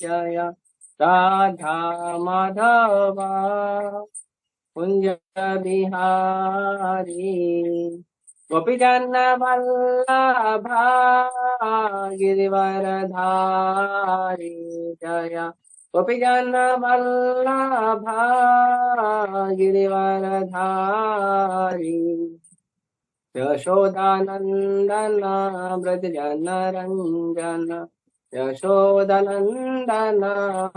जय राधा माधव कुंज बिहारी गोपीजन वल्लभा गिरिवरधारी जय गोपीजन वल्लभा गिरिवरधारी यशोदानंदन व्रजजन रंजन यशोदानंदन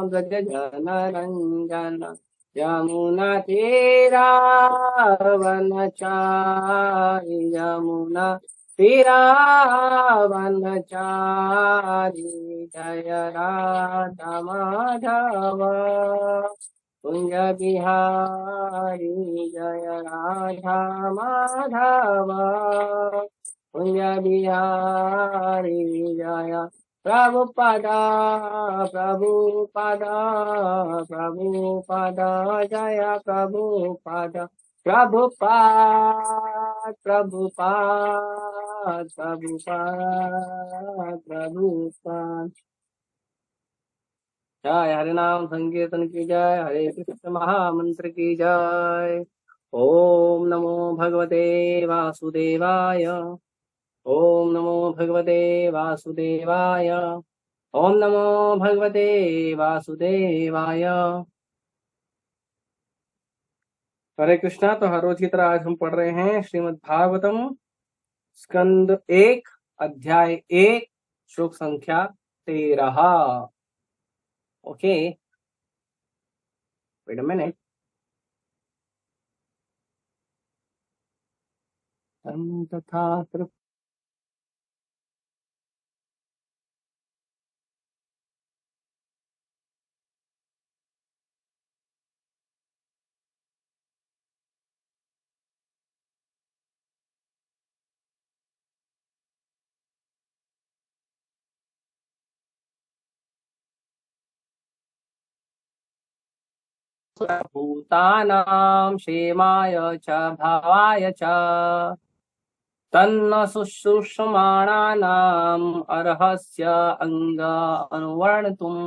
व्रजजन रंजन यमुना तीरावनचारि यमुना तीरावनचारि जय राधा माधव कुंज बिहारी जय राधा माधव कुंज बिहारी जय प्रभुपदा प्रभुपदा प्रभुपदा जय प्रभुपदा प्रभुपाद प्रभुपाद प्रभुपाद प्रभुपाद जय हरे नाम संकीर्तन की जय हरे कृष्ण महामंत्र की जय। ओम नमो भगवते वासुदेवाय ओम नमो भगवते वासुदेवाय ओम नमो भगवते वासुदेवाय। हरे कृष्णा। तो हर रोज की तरह आज हम पढ़ रहे हैं श्रीमद् भागवतम स्कंद 1 अध्याय 1 श्लोक संख्या 13। Okay wait a minute. तथा भूतानां क्षेमाय च भवाय च तन्न शुश्रूषमाणानाम् अर्हस्य अंग अनुवर्णितुम्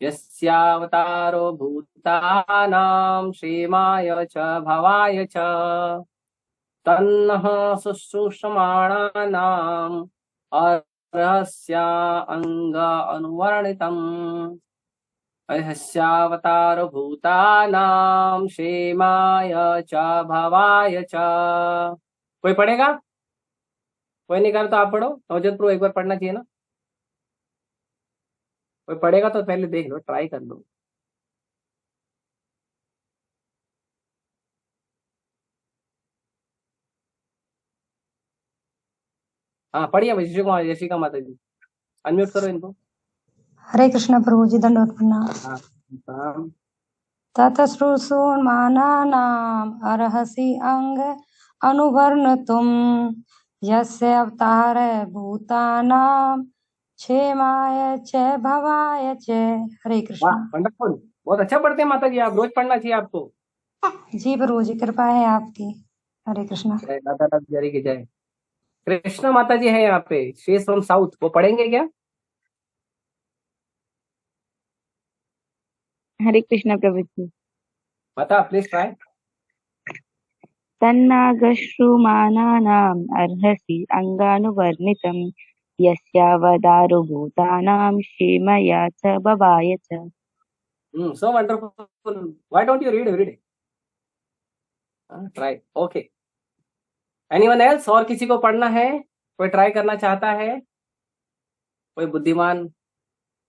यस्यावतारो भूतानां क्षेमाय च भवाय च तन्नः शुश्रूषमाणानाम् अर्हस्य अंग अनुवर्णितम् अर्हस्यावतारो भूतानां क्षेमाय च भवाय च। कोई पढ़ेगा? कोई नहीं कर तो आप पढ़ो। नवजोत प्रो एक बार पढ़ना चाहिए ना। कोई पढ़ेगा तो पहले देख लो, ट्राई कर लो। हाँ पढ़िए यशिका माता जी। अनम्यूट करो इनको। हरे कृष्ण प्रभु जी दंडवत प्रणाम। हाँ ततश्रुषुर्मानानाम् अर्हसि अंग अनुवर्णतुम् यस्य अवतार भूतानां क्षेमाय च भवाय च। हरे कृष्ण। वंडरफुल, बहुत अच्छा पढ़ते हैं माता जी आप, रोज पढ़ना चाहिए आपको। जी प्रभु जी कृपा है आपकी। हरे कृष्ण। जय दादा दादी की जय। कृष्णा माता जी है यहाँ पे, शी इज फ्रॉम साउथ। वो पढ़ेंगे क्या? हरे कृष्ण प्रभु जी। माता प्लीज ट्राई। तन्नागश्रुमानानाम् अर्हसि अङ्गानुवर्णितं यस्यावतारो भूतानां क्षेमया च भवाय च। So wonderful. Why don't you read every day? Try. Okay. Anyone else? और किसी को पढ़ना है? कोई ट्राई करना चाहता है? कोई बुद्धिमान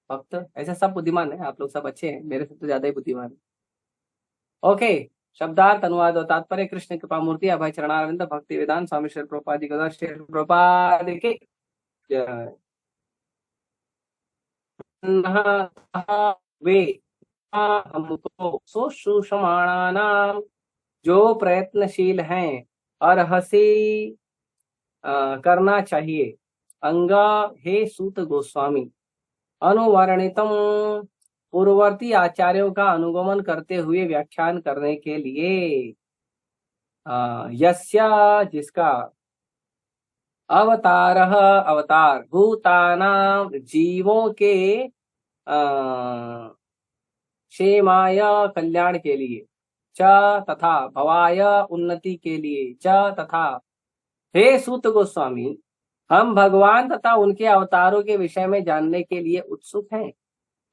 भक्त? ऐसे सब बुद्धिमान है, आप लोग सब अच्छे हैं, मेरे से तो ज्यादा ही बुद्धिमान है। ओके, शब्दार्थ अनुवाद और तात्पर्य। कृष्ण कृपा मूर्ति अभय चरणारविंद भक्ति वेदांत स्वामी श्री प्रभुपाद जी गदा श्री प्रभुपाद की जय। वे हमको सुषमाणानाम जो प्रयत्नशील हैं और हंसी करना चाहिए। अंगा हे सूत गोस्वामी अनुवर्णितम पूर्ववर्ती आचार्यों का अनुगमन करते हुए व्याख्यान करने के लिए। यस्या जिसका अवतारः अवतार, भूतानां जीवों के क्षेमाय कल्याण के लिए, च तथा भवाय उन्नति के लिए, च तथा। हे सूत गोस्वामी, हम भगवान तथा उनके अवतारों के विषय में जानने के लिए उत्सुक हैं।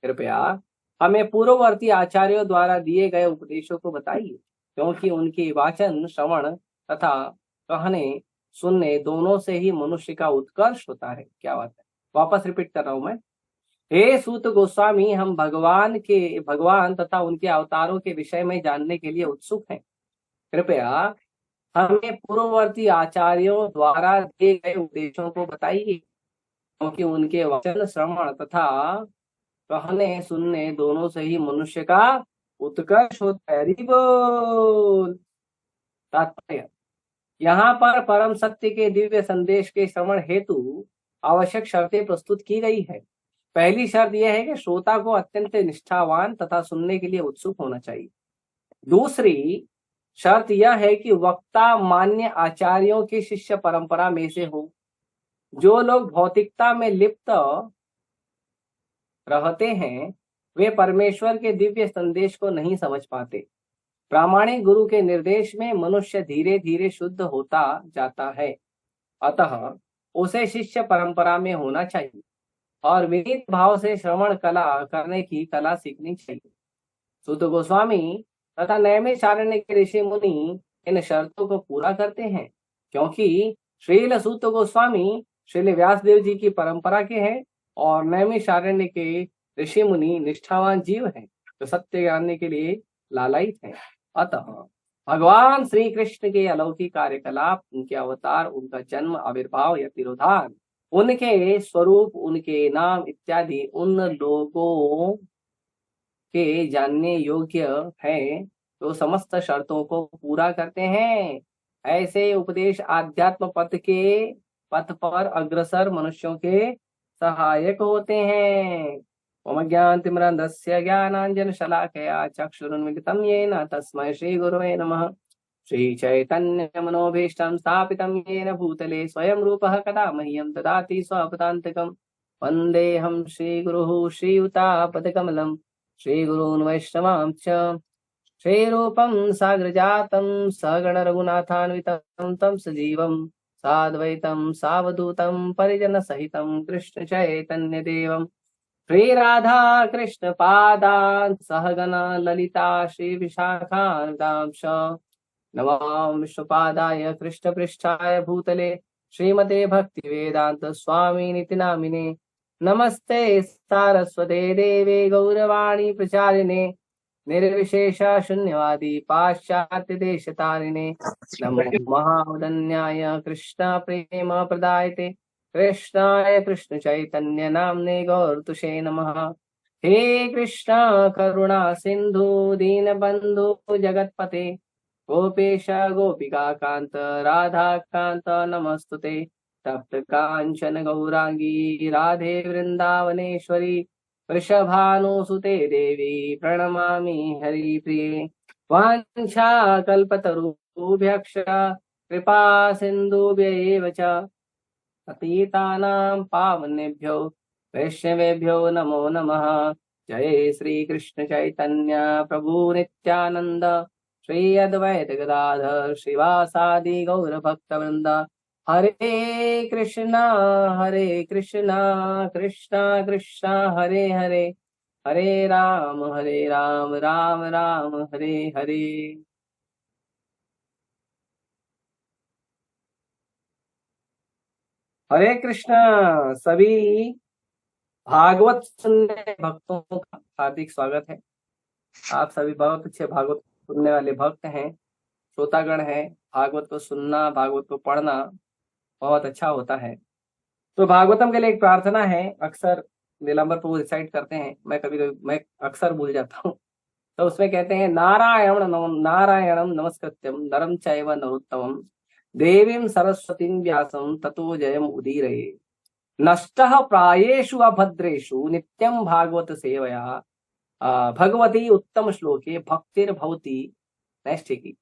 कृपया हमें पूर्ववर्ती आचार्यों द्वारा दिए गए उपदेशों को बताइए, क्योंकि उनके वाचन, श्रवण तथा कहने सुनने दोनों से ही मनुष्य का उत्कर्ष होता है। क्या बात है, वापस रिपीट कर रहा हूं मैं। हे सूत गोस्वामी, हम भगवान तथा उनके अवतारों के विषय में जानने के लिए उत्सुक हैं। कृपया हमें पूर्ववर्ती आचार्यों द्वारा दिए गए उपदेशों को बताइए, क्योंकि उनके वचन, श्रवण तथा कहने सुनने दोनों से ही मनुष्य का उत्कर्ष होता है। हरि बोल। तात्पर्य, यहाँ पर परम सत्य के दिव्य संदेश के श्रवण हेतु आवश्यक शर्तें प्रस्तुत की गई है। पहली शर्त यह है कि श्रोता को अत्यंत निष्ठावान तथा सुनने के लिए उत्सुक होना चाहिए। दूसरी शर्त यह है कि वक्ता मान्य आचार्यों की शिष्य परंपरा में से हो। जो लोग भौतिकता में लिप्त रहते हैं वे परमेश्वर के दिव्य संदेश को नहीं समझ पाते। प्रामाणिक गुरु के निर्देश में मनुष्य धीरे धीरे शुद्ध होता जाता है, अतः उसे शिष्य परंपरा में होना चाहिए और विनीत भाव से श्रवण कला करने की कला सीखनी चाहिए। सूत गोस्वामी तथा नैमिषारण्य के ऋषि मुनि इन शर्तों को पूरा करते हैं, क्योंकि श्रील सूत गोस्वामी श्रील व्यासदेव जी की परंपरा के हैं और नैमिषारण्य के ऋषि मुनि निष्ठावान जीव हैं जो सत्य जानने के लिए लालायित हैं। अतः भगवान श्री कृष्ण के अलौकिक कार्यकलाप, उनके अवतार, उनका जन्म, आविर्भाव या तिरोधान, उनके स्वरूप, उनके नाम इत्यादि उन लोगों के जानने योग्य है जो समस्त शर्तों को पूरा करते हैं। ऐसे उपदेश आध्यात्म पथ पर अग्रसर मनुष्यों के सहायक होते हैं। ओम ज्ञानतिमिरन्धस्य ज्ञानाञ्जनशलाकया चक्षुरुन्मिलितं येन तस्मै श्रीगुरवे नमः। श्रीचैतन्यमनोभीष्टं स्थापितं येन भूतले स्वयं रूपः कदा मह्यं ददाति स्वपदान्तिकं। वन्देऽहं श्रीगुरुः श्रीयुतापदकमलं श्रीगुरून् वैष्णवांश्च। श्रीरूपं साग्रजातं सगण रघुनाथान्वितं तं सजीवं साद्वैतं सावधूतं परिजनसहितं कृष्ण चैतन्यदेवं श्री राधा कृष्ण पादान् सहगना ललिता श्री विशाखान्वितांश। नमामि विष्णुपादाय कृष्ण पृष्ठाय भूतले श्रीमते भक्ति वेदांत स्वामी निति नामिने। नमस्ते सारस्वते देवे गौरवाणी प्रचारिणे निर्विशेष शून्यवादी पाश्चात्य देश तारिणे। नमो महावदन्याय कृष्ण प्रेम प्रदायते कृष्णाय कृष्ण चैतन्य नामने गौरतुषे नमः। हे कृष्ण करुणा सिंधु दीनबंधु जगतपते गोपेश गोपिका कांत राधा कांत नमस्तुते। तप्त कांचन गौरांगी राधे वृंदावनेश्वरी वृषभानुसुते देवी प्रणमामि हरिप्रिये। वाञ्छा कल्पतरुभ्यश्च कृपा सिन्धुभ्य एव च पतितानां पावनेभ्यो वैष्णवेभ्यो नमो नमः। जय श्री कृष्ण चैतन्य प्रभु नित्यानंद श्री अद्वैत गदाधर श्रीवासादि गौर भक्तवृंद। हरे कृष्णा कृष्णा कृष्णा हरे हरे, हरे राम राम राम हरे हरे। हरे कृष्णा। सभी भागवत सुनने भक्तों का हार्दिक स्वागत है। आप सभी बहुत अच्छे भागवत सुनने वाले भक्त हैं, श्रोतागण हैं। भागवत को सुनना, भागवत को पढ़ना बहुत अच्छा होता है। तो भागवतम के लिए एक प्रार्थना है, अक्सर नीलांबर प्रभु रिसाइट करते हैं, मैं अक्सर भूल जाता हूँ। तो उसमें कहते हैं नारायणम नमस्कृत्यम नरम चैव नरोत्तमम देवीं सरस्वतीं व्यासं ततो जयम उदीरये। नष्टः प्रायेषु अभद्रेषु नित्यं भागवत सेवया भगवती उत्तम श्लोके भक्तिर्भवति नैष्ठिकी।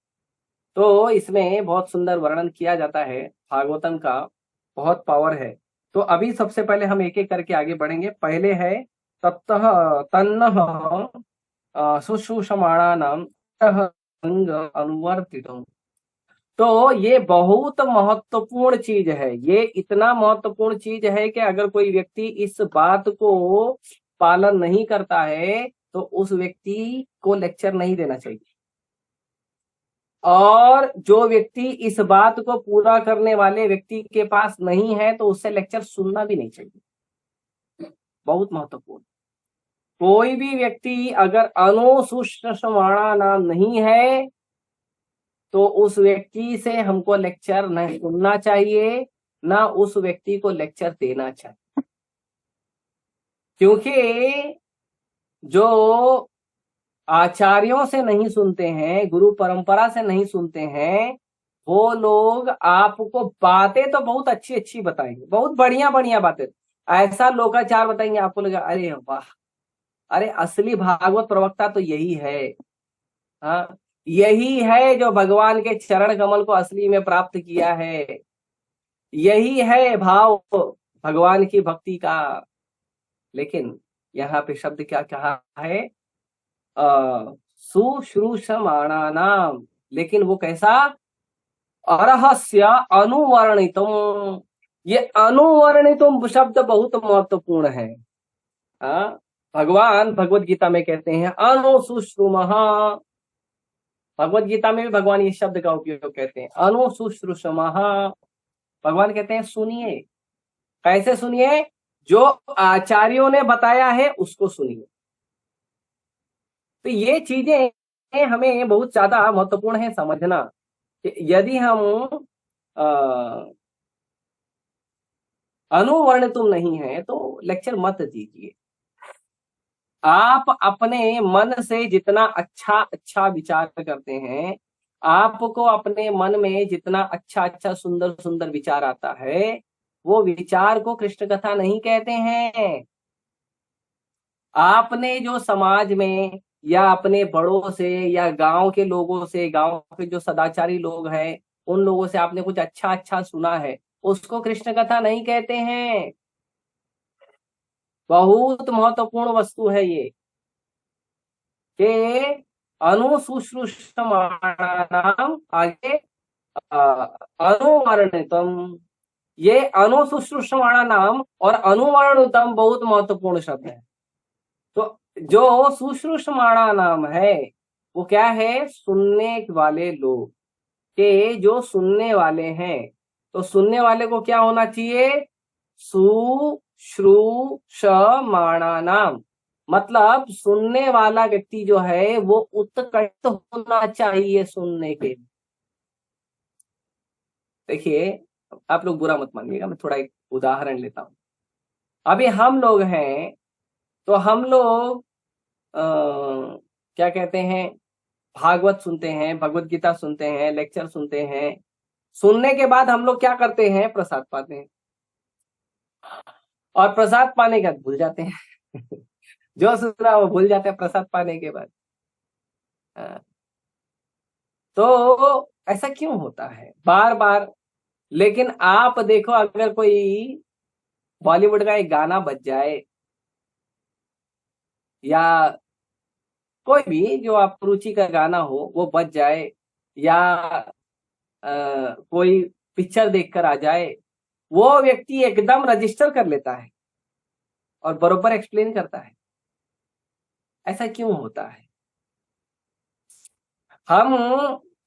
तो इसमें बहुत सुंदर वर्णन किया जाता है भागवतम का, बहुत पावर है। तो अभी सबसे पहले हम एक एक करके आगे बढ़ेंगे। पहले है तत्तः तन्नः शुश्रूषमाणानां अंग अनुवर्तितम्। तो ये बहुत महत्वपूर्ण चीज है, ये इतना महत्वपूर्ण चीज है कि अगर कोई व्यक्ति इस बात को पालन नहीं करता है तो उस व्यक्ति को लेक्चर नहीं देना चाहिए, और जो व्यक्ति इस बात को पूरा करने वाले व्यक्ति के पास नहीं है तो उससे लेक्चर सुनना भी नहीं चाहिए। बहुत महत्वपूर्ण। कोई भी व्यक्ति अगर अनुशुश्रमाणा नाम नहीं है तो उस व्यक्ति से हमको लेक्चर नहीं सुनना चाहिए, ना उस व्यक्ति को लेक्चर देना चाहिए। क्योंकि जो आचार्यों से नहीं सुनते हैं, गुरु परंपरा से नहीं सुनते हैं, वो लोग आपको बातें तो बहुत अच्छी अच्छी बताएंगे, बहुत बढ़िया बढ़िया बातें, ऐसा लोकाचार बताएंगे, आपको लगा अरे वाह, अरे असली भागवत प्रवक्ता तो यही है। हाँ, यही है जो भगवान के चरण कमल को असली में प्राप्त किया है, यही है भाव भगवान की भक्ति का। लेकिन यहाँ पे शब्द क्या कहा है? सुश्रूषमाणानाम, लेकिन वो कैसा? अरहस्य अनुवर्णितम। ये अनुवर्णितम शब्द बहुत महत्वपूर्ण है। भगवान भगवत गीता में कहते हैं अनुशुश्रुमः। भगवत गीता में भी भगवान इस शब्द का उपयोग करते हैं, अनुशुश्रुषमः। भगवान कहते हैं सुनिए। कैसे सुनिए? जो आचार्यों ने बताया है उसको सुनिए। तो ये चीजें हमें बहुत ज्यादा महत्वपूर्ण है समझना कि यदि हम अनुवर्णितुम नहीं है तो लेक्चर मत दीजिए। आप अपने मन से जितना अच्छा अच्छा विचार करते हैं, आपको अपने मन में जितना अच्छा अच्छा सुंदर सुंदर विचार आता है, वो विचार को कृष्ण कथा नहीं कहते हैं। आपने जो समाज में या अपने बड़ों से या गांव के लोगों से, गांव के जो सदाचारी लोग हैं उन लोगों से आपने कुछ अच्छा अच्छा सुना है, उसको कृष्ण कथा नहीं कहते हैं। बहुत महत्वपूर्ण वस्तु है ये कि अनुशुश्रूषमाणानाम, आगे अनुवर्णितम। ये अनुशुश्रूषमाणानाम और अनुवर्णितम बहुत महत्वपूर्ण शब्द है। तो जो शुश्रूषमाणा नाम है वो क्या है? सुनने वाले लोग के, जो सुनने वाले हैं। तो सुनने वाले को क्या होना चाहिए? सुश्रूषमाणा नाम, मतलब सुनने वाला व्यक्ति जो है वो उत्कट होना चाहिए सुनने के। देखिए, आप लोग बुरा मत मानिएगा, मैं थोड़ा एक उदाहरण लेता हूं। अभी हम लोग हैं तो हम लोग क्या कहते हैं, भागवत सुनते हैं, भगवत गीता सुनते हैं, लेक्चर सुनते हैं। सुनने के बाद हम लोग क्या करते हैं? प्रसाद पाते हैं, और प्रसाद पाने के बाद भूल जाते हैं। जो सुना वो भूल जाते हैं प्रसाद पाने के बाद। तो ऐसा क्यों होता है बार बार? लेकिन आप देखो, अगर कोई बॉलीवुड का एक गाना बज जाए या कोई भी जो आप रुचि का गाना हो वो बज जाए, या कोई पिक्चर देखकर आ जाए, वो व्यक्ति एकदम रजिस्टर कर लेता है और बरोबर एक्सप्लेन करता है। ऐसा क्यों होता है? हम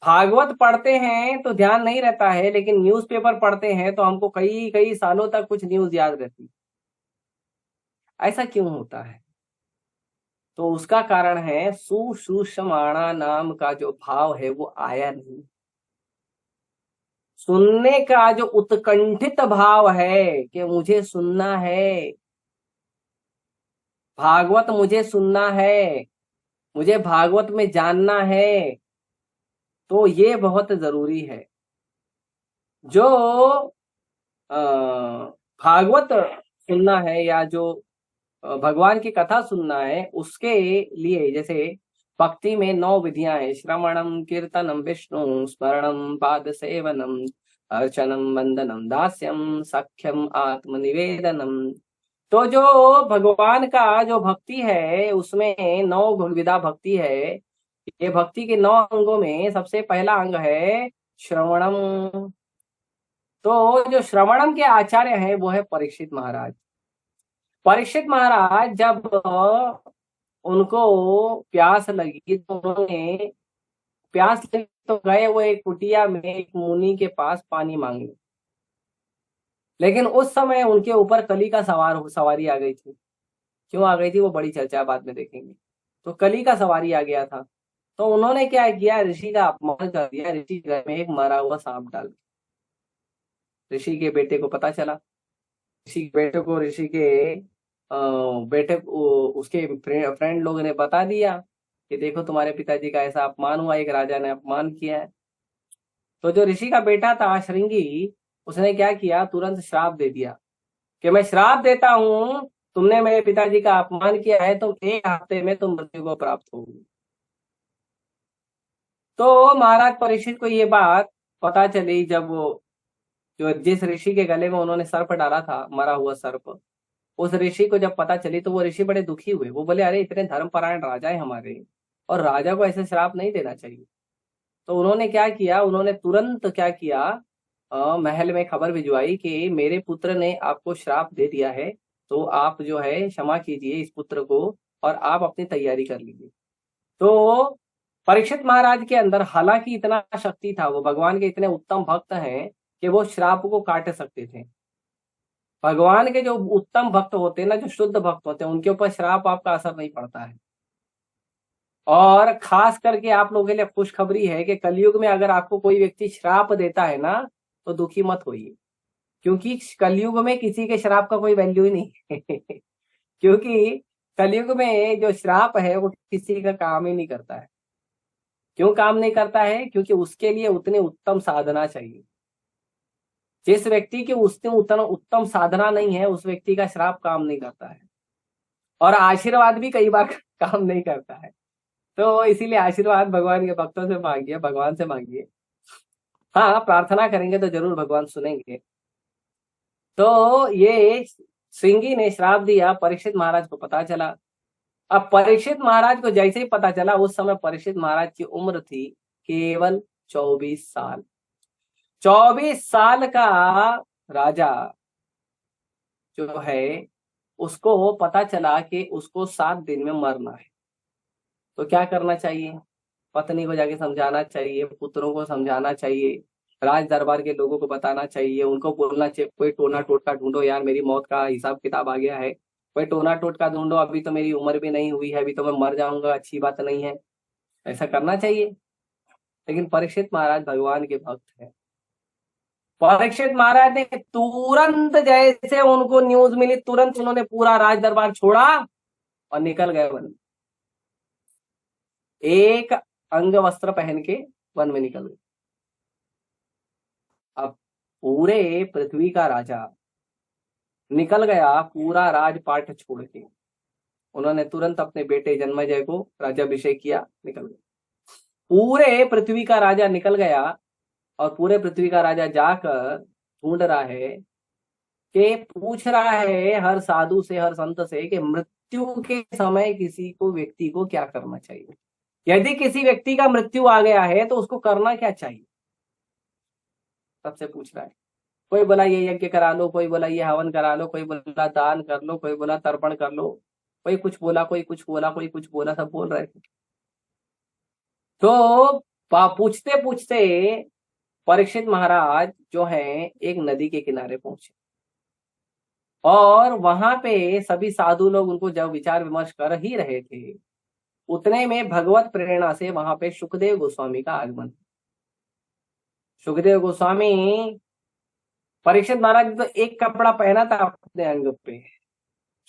भागवत पढ़ते हैं तो ध्यान नहीं रहता है, लेकिन न्यूज़पेपर पढ़ते हैं तो हमको कई कई सालों तक कुछ न्यूज याद रहती है। ऐसा क्यों होता है? तो उसका कारण है सुश्रूषमाणा नाम का जो भाव है वो आया नहीं। सुनने का जो उत्कंठित भाव है कि मुझे सुनना है, भागवत मुझे सुनना है, मुझे भागवत में जानना है, तो ये बहुत जरूरी है। जो भागवत सुनना है या जो भगवान की कथा सुनना है, उसके लिए जैसे भक्ति में 9 विधियां हैं: श्रवणम, कीर्तनम, विष्णु स्मरणम, पाद सेवनम, अर्चनम वंदनम दास्यम सख्यम आत्मनिवेदनम। तो जो भगवान का जो भक्ति है उसमें 9 विधा भक्ति है। ये भक्ति के 9 अंगों में सबसे पहला अंग है श्रवणम। तो जो श्रवणम के आचार्य हैं वो है परीक्षित महाराज। परीक्षित महाराज जब उनको प्यास लगी तो उन्होंने प्यास लगी तो गए वो एक कुटिया में एक मुनि के पास पानी मांगने। लेकिन उस समय उनके ऊपर कली का सवारी आ गई थी। क्यों आ गई थी वो बड़ी चर्चा बाद में देखेंगे। तो कली का सवारी आ गया था। तो उन्होंने क्या किया, ऋषि का अपमान कर दिया। ऋषि के घर में एक मरा हुआ सांप डाल दिया। ऋषि के बेटे को पता चला। ऋषि के बेटे को ऋषि के बेटे उसके फ्रेंड लोगों ने बता दिया कि देखो तुम्हारे पिताजी का ऐसा अपमान हुआ, एक राजा ने अपमान किया है। तो जो ऋषि का बेटा था श्रृंगी, उसने क्या किया, तुरंत श्राप दे दिया कि मैं श्राप देता हूं, तुमने मेरे पिताजी का अपमान किया है तो 1 हफ्ते में तुम मृत्यु को प्राप्त होगी। तो महाराज परीक्षित को ये बात पता चली जब वो जो जिस ऋषि के गले में उन्होंने सर्प डाला था, मरा हुआ सर्प, उस ऋषि को जब पता चली तो वो ऋषि बड़े दुखी हुए। वो बोले अरे इतने धर्मपरायण राजा है हमारे और राजा को ऐसे श्राप नहीं देना चाहिए। तो उन्होंने क्या किया, उन्होंने तुरंत क्या किया, महल में खबर भिजवाई कि मेरे पुत्र ने आपको श्राप दे दिया है, तो आप जो है क्षमा कीजिए इस पुत्र को और आप अपनी तैयारी कर लीजिए। तो परीक्षित महाराज के अंदर हालांकि इतना शक्ति था, वो भगवान के इतने उत्तम भक्त हैं कि वो श्राप को काट सकते थे। भगवान के जो उत्तम भक्त होते हैं ना, जो शुद्ध भक्त होते हैं, उनके ऊपर श्राप आपका असर नहीं पड़ता है। और खास करके आप लोगों के लिए खुशखबरी है कि कलयुग में अगर आपको कोई व्यक्ति श्राप देता है ना तो दुखी मत होइए, क्योंकि कलयुग में किसी के श्राप का कोई वैल्यू ही नहीं है। क्योंकि कलयुग में जो श्राप है वो किसी का काम ही नहीं करता है। क्यों काम नहीं करता है? क्योंकि उसके लिए उतनी उत्तम साधना चाहिए। जिस व्यक्ति की उसने उतना उत्तम साधना नहीं है उस व्यक्ति का श्राप काम नहीं करता है, और आशीर्वाद भी कई बार काम नहीं करता है। तो इसीलिए आशीर्वाद भगवान के भक्तों से मांगिए, भगवान से मांगिए। हाँ, प्रार्थना करेंगे तो जरूर भगवान सुनेंगे। तो ये श्रृंगी ने श्राप दिया, परीक्षित महाराज को पता चला। अब परीक्षित महाराज को जैसे ही पता चला, उस समय परीक्षित महाराज की उम्र थी केवल 24 साल। 24 साल का राजा जो है उसको पता चला कि उसको 7 दिन में मरना है। तो क्या करना चाहिए? पत्नी को जाके समझाना चाहिए, पुत्रों को समझाना चाहिए, राज दरबार के लोगों को बताना चाहिए, उनको बोलना चाहिए कोई टोना टोटका ढूंढो यार, मेरी मौत का हिसाब किताब आ गया है, कोई टोना टोटका ढूंढो, अभी तो मेरी उम्र भी नहीं हुई है, अभी तो मैं मर जाऊंगा, अच्छी बात नहीं है। ऐसा करना चाहिए। लेकिन परीक्षित महाराज भगवान के भक्त हैं। परीक्षित महाराज ने तुरंत, जैसे उनको न्यूज मिली, तुरंत उन्होंने पूरा राज दरबार छोड़ा और निकल गए वन। एक अंग वस्त्र पहन के वन में निकल गए। अब पूरे पृथ्वी का राजा निकल गया पूरा राजपाट छोड़ के। उन्होंने तुरंत अपने बेटे जन्मेजय को राज्याभिषेक किया, निकल गए। पूरे पृथ्वी का राजा निकल गया और पूरे पृथ्वी का राजा जाकर ढूंढ रहा है कि पूछ रहा है हर साधु से, हर संत से कि मृत्यु के समय किसी को, व्यक्ति को क्या करना चाहिए। यदि किसी व्यक्ति का मृत्यु आ गया है तो उसको करना क्या चाहिए, सबसे पूछ रहा है। कोई बोला ये यज्ञ करा लो, कोई बोला ये हवन करा लो, कोई बोला दान कर लो, कोई बोला तर्पण कर लो, कोई कुछ बोला, कोई कुछ बोला, कोई कुछ बोला, सब बोल रहे थे। तो पूछते पूछते परीक्षित महाराज जो है एक नदी के किनारे पहुंचे और वहां पे सभी साधु लोग उनको जब विचार विमर्श कर ही रहे थे, उतने में भगवत प्रेरणा से वहां पे सुखदेव गोस्वामी का आगमन। सुखदेव गोस्वामी, परीक्षित महाराज तो एक कपड़ा पहना था अपने अंग पे,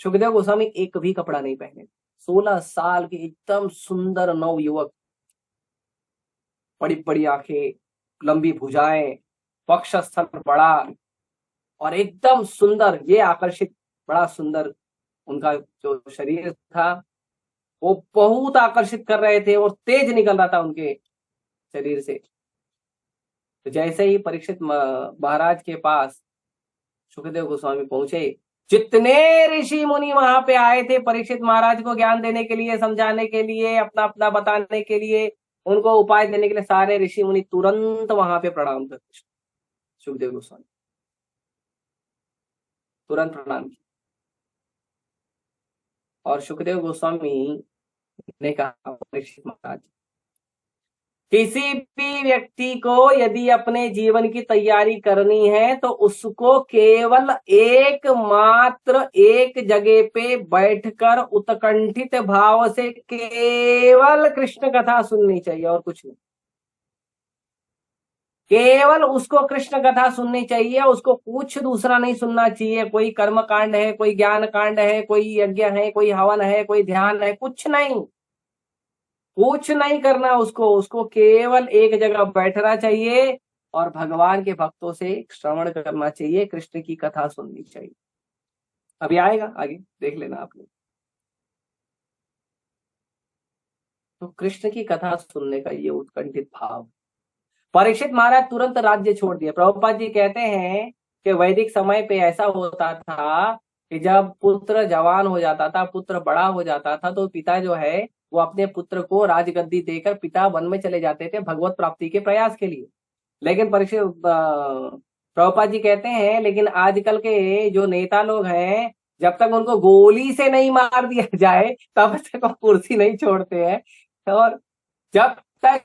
सुखदेव गोस्वामी एक भी कपड़ा नहीं पहने। 16 साल के एकदम सुंदर नव युवक, बड़ी बड़ी आंखें, लंबी भुजाएं, वक्षस्थल बड़ा और एकदम सुंदर, ये आकर्षित, बड़ा सुंदर उनका जो शरीर था वो बहुत आकर्षित कर रहे थे और तेज निकल रहा था उनके शरीर से। तो जैसे ही परीक्षित महाराज के पास सुखदेव गोस्वामी पहुंचे, जितने ऋषि मुनि वहां पे आए थे परीक्षित महाराज को ज्ञान देने के लिए, समझाने के लिए, अपना अपना बताने के लिए, उनको उपाय देने के लिए, सारे ऋषि मुनि तुरंत वहां पे प्रणाम करते सुखदेव गोस्वामी, तुरंत प्रणाम किया। और सुखदेव गोस्वामी ने कहा, परीक्षित महाराज, किसी भी व्यक्ति को यदि अपने जीवन की तैयारी करनी है तो उसको केवल एकमात्र एक जगह पे बैठकर उत्कंठित भाव से केवल कृष्ण कथा सुननी चाहिए और कुछ नहीं। केवल उसको कृष्ण कथा सुननी चाहिए, उसको कुछ दूसरा नहीं सुनना चाहिए। कोई कर्म कांड है, कोई ज्ञान कांड है, कोई यज्ञ है, कोई हवन है, कोई ध्यान है, कुछ नहीं, कुछ नहीं करना उसको। उसको केवल एक जगह बैठना चाहिए और भगवान के भक्तों से श्रवण करना चाहिए, कृष्ण की कथा सुननी चाहिए। अभी आएगा, आगे देख लेना आप लोग। तो कृष्ण की कथा सुनने का ये उत्कंठित भाव। परीक्षित महाराज तुरंत राज्य छोड़ दिया। प्रभुपाद जी कहते हैं कि वैदिक समय पे ऐसा होता था कि जब पुत्र जवान हो जाता था, पुत्र बड़ा हो जाता था, तो पिता जो है वो अपने पुत्र को राजगद्दी देकर पिता वन में चले जाते थे भगवत प्राप्ति के प्रयास के लिए। लेकिन परीक्षित प्रभुपाद जी कहते हैं, लेकिन आजकल के जो नेता लोग हैं, जब तक उनको गोली से नहीं मार दिया जाए तब तक वो कुर्सी नहीं छोड़ते हैं। और जब तक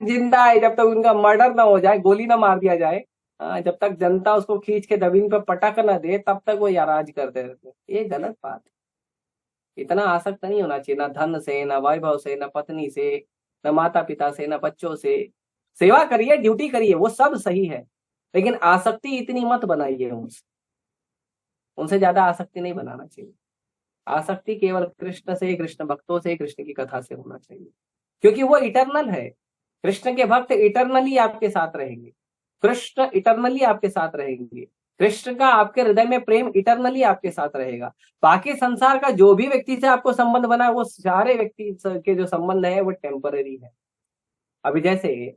जिंदा है, जब तक उनका मर्डर ना हो जाए, गोली ना मार दिया जाए, जब तक जनता उसको खींच के जमीन पर पटक न दे, तब तक वो राज करते रहते। ये गलत बात है। इतना आसक्त नहीं होना चाहिए, ना धन से, ना वैभव से, ना पत्नी से, न माता पिता से, न बच्चों से। सेवा करिए, ड्यूटी करिए, वो सब सही है, लेकिन आसक्ति इतनी मत बनाइए उनसे। उनसे ज्यादा आसक्ति नहीं बनाना चाहिए। आसक्ति केवल कृष्ण से, कृष्ण भक्तों से, कृष्ण की कथा से होना चाहिए, क्योंकि वो इटर्नल है। कृष्ण के भक्त इटर्नली आपके साथ रहेंगे, कृष्ण इटर्नली आपके साथ रहेंगे, कृष्ण का आपके हृदय में प्रेम इटर्नली आपके साथ रहेगा। बाकी संसार का जो भी व्यक्ति से आपको संबंध बना है, वो सारे व्यक्ति के जो संबंध है वो टेम्पररी है। अभी जैसे,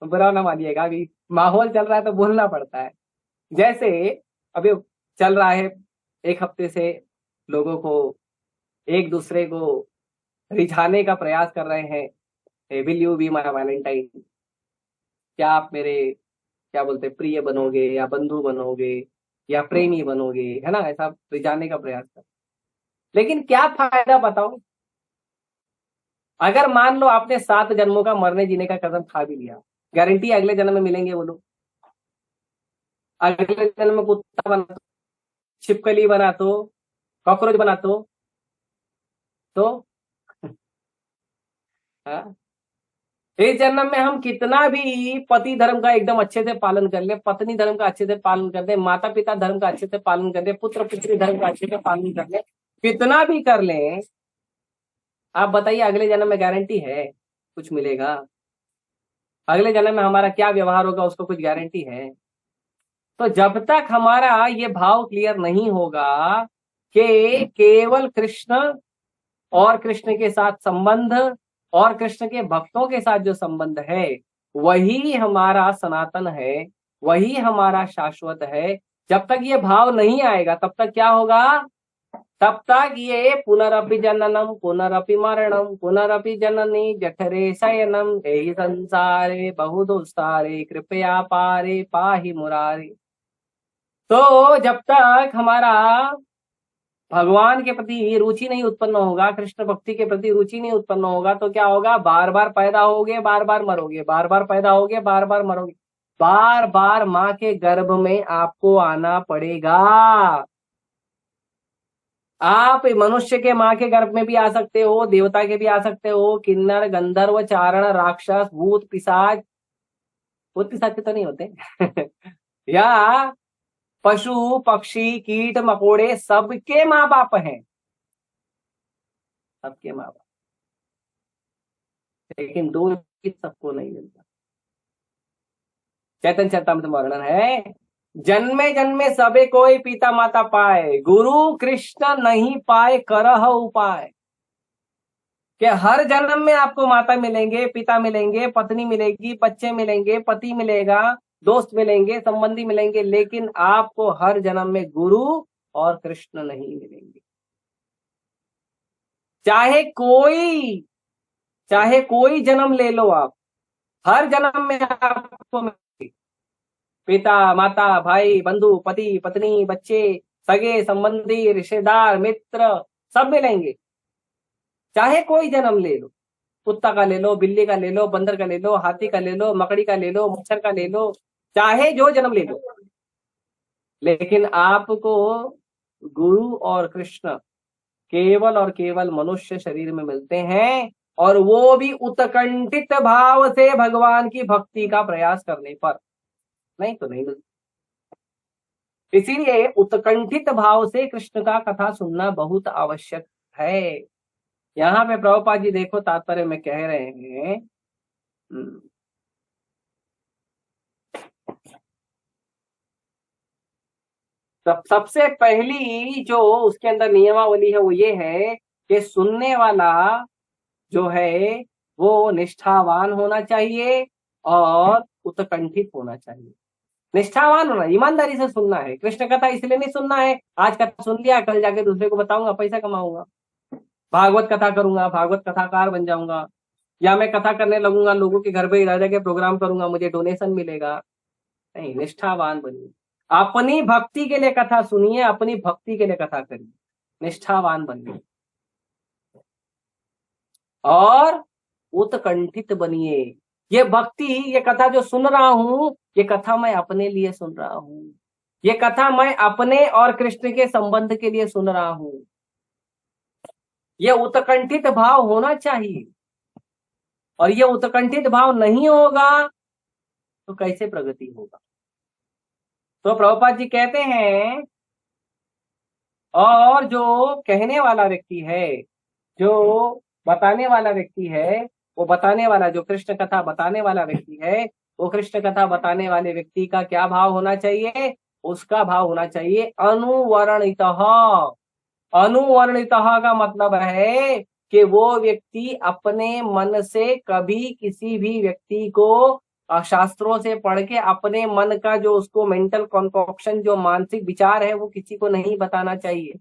बुरा ना मानिएगा, अभी माहौल चल रहा है तो बोलना पड़ता है। जैसे अभी चल रहा है, एक हफ्ते से लोगों को एक दूसरे को रिझाने का प्रयास कर रहे हैं, will you be my Valentine, क्या आप मेरे, क्या बोलते, प्रिय बनोगे या बंधु बनोगे या प्रेमी बनोगे, है ना, ऐसा रिझाने का प्रयास कर। लेकिन क्या फायदा बताओ, अगर मान लो आपने 7 जन्मों का मरने जीने का कसम खा भी लिया, गारंटी अगले जन्म में मिलेंगे वो लोग? अगले जन्म में कुत्ता बना, छिपकली बना, तो कॉकरोच बना, तो हाँ? इस जन्म में हम कितना भी पति धर्म का एकदम अच्छे से पालन कर ले, पत्नी धर्म का अच्छे से पालन कर ले, माता पिता धर्म का अच्छे से पालन कर ले, पुत्र पुत्री धर्म का अच्छे से पालन कर ले, कितना भी कर ले, आप बताइए अगले जन्म में गारंटी है कुछ मिलेगा? अगले जन्म में हमारा क्या व्यवहार होगा, उसको कुछ गारंटी है? तो जब तक हमारा ये भाव क्लियर नहीं होगा कि केवल कृष्ण और कृष्ण के साथ संबंध और कृष्ण के भक्तों के साथ जो संबंध है वही हमारा सनातन है, वही हमारा शाश्वत है, जब तक ये भाव नहीं आएगा तब तक क्या होगा? तब तक ये पुनरपि जननम पुनरपि मरणम पुनरपि जननी जठरे शयनम एहि संसारे बहुदुस्तारे कृपया पारे पाहि मुरारे। तो जब तक हमारा भगवान के प्रति रुचि नहीं उत्पन्न होगा, कृष्ण भक्ति के प्रति रुचि नहीं उत्पन्न होगा, तो क्या होगा? बार बार पैदा होगे, बार बार मरोगे, बार बार पैदा होगे, बार बार मरोगे, बार बार माँ के गर्भ में आपको आना पड़ेगा। आप मनुष्य के माँ के गर्भ में भी आ सकते हो, देवता के भी आ सकते हो, किन्नर गंधर्व चारण राक्षस भूत पिशाच, भूत पिशाच के तो नहीं होते या पशु पक्षी कीट मकोड़े, सबके माँ बाप हैं, सबके माँ बाप, लेकिन दूध सबको नहीं मिलता। चैतन्य चरितामृत में वर्णन है, जन्मे जन्मे सबे कोई पिता माता पाए, गुरु कृष्ण नहीं पाए करह उपाय। कि हर जन्म में आपको माता मिलेंगे, पिता मिलेंगे, पत्नी मिलेगी, बच्चे मिलेंगे, पति मिलेगा, दोस्त मिलेंगे, संबंधी मिलेंगे, लेकिन आपको हर जन्म में गुरु और कृष्ण नहीं मिलेंगे। चाहे कोई जन्म ले लो आप, हर जन्म में आपको मिलेंगे पिता, माता, भाई, बंधु, पति, पत्नी, बच्चे, सगे संबंधी, रिश्तेदार, मित्र, सब मिलेंगे। चाहे कोई जन्म ले लो, कुत्ता का ले लो, बिल्ली का ले लो, बंदर का ले लो, हाथी का ले लो, मकड़ी का ले लो, मच्छर का ले लो, चाहे जो जन्म ले लो, लेकिन आपको गुरु और कृष्ण केवल और केवल मनुष्य शरीर में मिलते हैं, और वो भी उत्कंठित भाव से भगवान की भक्ति का प्रयास करने पर, नहीं तो नहीं मिलते। इसीलिए उत्कंठित भाव से कृष्ण का कथा सुनना बहुत आवश्यक है। यहाँ पे प्रभुपाद जी देखो तात्पर्य में कह रहे हैं, सबसे पहली जो उसके अंदर नियमावली है वो ये है कि सुनने वाला जो है वो निष्ठावान होना चाहिए और उत्कंठित होना चाहिए। निष्ठावान होना, ईमानदारी से सुनना है। कृष्ण कथा इसलिए नहीं सुनना है आज कथा सुन लिया, कल जाके दूसरे को बताऊंगा, पैसा कमाऊंगा, भागवत कथा करूंगा, भागवत कथाकार बन जाऊंगा, या मैं कथा करने लगूंगा, लोगों के घर पे रह जाके प्रोग्राम करूंगा, मुझे डोनेशन मिलेगा। नहीं, निष्ठावान बनिए, अपनी भक्ति के लिए कथा सुनिए, अपनी भक्ति के लिए कथा करिए, निष्ठावान बनिए और उत्कंठित बनिए। ये भक्ति, ये कथा जो सुन रहा हूं, ये कथा मैं अपने लिए सुन रहा हूं, ये कथा मैं अपने और कृष्ण के संबंध के लिए सुन रहा हूं। ये उत्कंठित भाव होना चाहिए, और ये उत्कंठित भाव नहीं होगा तो कैसे प्रगति होगा। तो प्रभुपाद जी कहते हैं, और जो कहने वाला व्यक्ति है, जो बताने वाला व्यक्ति है, वो बताने वाला, जो कृष्ण कथा बताने वाला व्यक्ति है, वो कृष्ण कथा बताने वाले व्यक्ति का क्या भाव होना चाहिए? उसका भाव होना चाहिए अनुवर्णितः। अनुवर्णितः का मतलब है कि वो व्यक्ति अपने मन से कभी किसी भी व्यक्ति को शास्त्रों से पढ़ के अपने मन का जो उसको मेंटल कॉन्कॉक्शन, जो मानसिक विचार है, वो किसी को नहीं बताना चाहिए।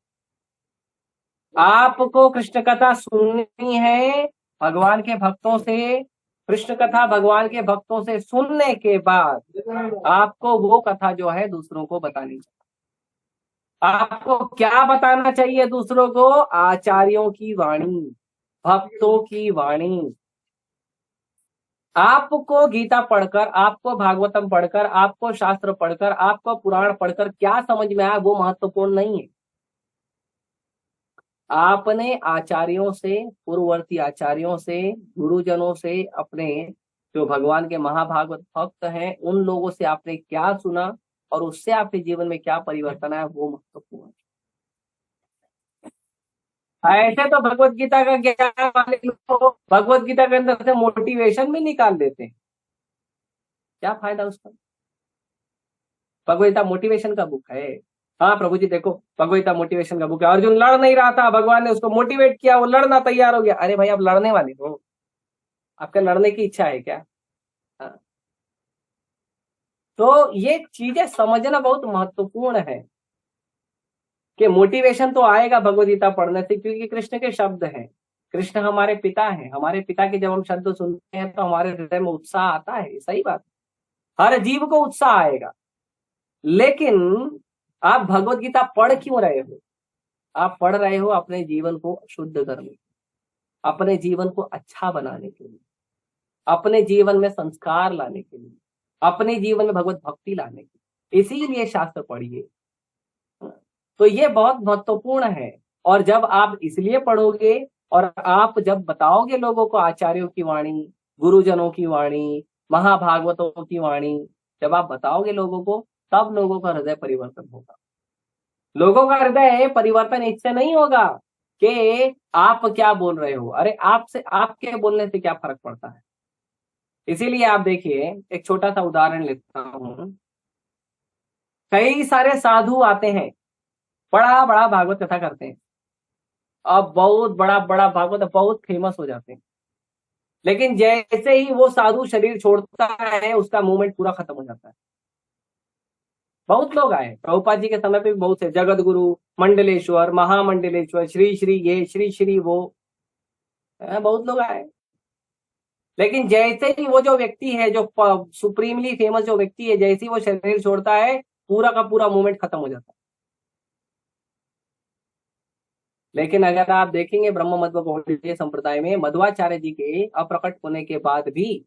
आपको कृष्ण कथा सुननी है भगवान के भक्तों से, कृष्ण कथा भगवान के भक्तों से सुनने के बाद आपको वो कथा जो है दूसरों को बतानी चाहिए। आपको क्या बताना चाहिए दूसरों को? आचार्यों की वाणी, भक्तों की वाणी। आपको गीता पढ़कर, आपको भागवतम पढ़कर, आपको शास्त्र पढ़कर, आपको पुराण पढ़कर क्या समझ में आया वो महत्वपूर्ण नहीं है। आपने आचार्यों से, पूर्ववर्ती आचार्यों से, गुरुजनों से, अपने जो भगवान के महाभागवत भक्त हैं, उन लोगों से आपने क्या सुना और उससे आपके जीवन में क्या परिवर्तन आया, वो महत्वपूर्ण है। ऐसे तो भगवत गीता का ज्ञान वाले लोग भगवत गीता के अंदर से मोटिवेशन भी निकाल देते हैं, क्या फायदा उसका? भगवत गीता मोटिवेशन का बुक है। हाँ प्रभु जी देखो, भगवत गीता मोटिवेशन का बुक है। अर्जुन लड़ नहीं रहा था, भगवान ने उसको मोटिवेट किया, वो लड़ना तैयार हो गया। अरे भाई, आप लड़ने वाले हो, आपके लड़ने की इच्छा है क्या? हाँ। तो ये चीजें समझना बहुत महत्वपूर्ण है कि मोटिवेशन तो आएगा भगवत गीता पढ़ने से, क्योंकि कृष्ण के शब्द हैं, कृष्ण हमारे पिता हैं। हमारे पिता के जब हम शब्द सुनते हैं तो हमारे हृदय में उत्साह आता है, सही बात। हर जीव को उत्साह आएगा, लेकिन आप भगवत गीता पढ़ क्यों रहे हो? आप पढ़ रहे हो अपने जीवन को शुद्ध करने, अपने जीवन को अच्छा बनाने के लिए, अपने जीवन में संस्कार लाने के लिए, अपने जीवन में भगवत भक्ति लाने के लिए। इसीलिए शास्त्र पढ़िए। तो ये बहुत महत्वपूर्ण है। और जब आप इसलिए पढ़ोगे और आप जब बताओगे लोगों को आचार्यों की वाणी, गुरुजनों की वाणी, महाभागवतों की वाणी, जब आप बताओगे लोगों को, तब लोगों का हृदय परिवर्तन होगा। लोगों का हृदय परिवर्तन इससे नहीं होगा कि आप क्या बोल रहे हो। अरे आपसे, आपके बोलने से क्या फर्क पड़ता है? इसीलिए आप देखिए, एक छोटा सा उदाहरण लेता हूं। कई सारे साधु आते हैं, बड़ा बड़ा भागवत कथा करते हैं, अब बहुत बड़ा बड़ा भागवत बहुत फेमस हो जाते हैं, लेकिन जैसे ही वो साधु शरीर छोड़ता है उसका मूवमेंट पूरा खत्म हो जाता है। बहुत लोग आए प्रभुपाद जी के समय पे भी, बहुत से जगत गुरु, मंडलेश्वर, महामंडलेश्वर, श्री श्री ये, श्री श्री वो, बहुत लोग आए। लेकिन जैसे ही वो जो व्यक्ति है, जो सुप्रीमली फेमस जो व्यक्ति है, जैसे ही वो शरीर छोड़ता है पूरा का पूरा मूवमेंट खत्म हो जाता है। लेकिन अगर आप देखेंगे ब्रह्म मध्व गौड़ीय संप्रदाय में मध्वाचार्य जी के अप्रकट होने के बाद भी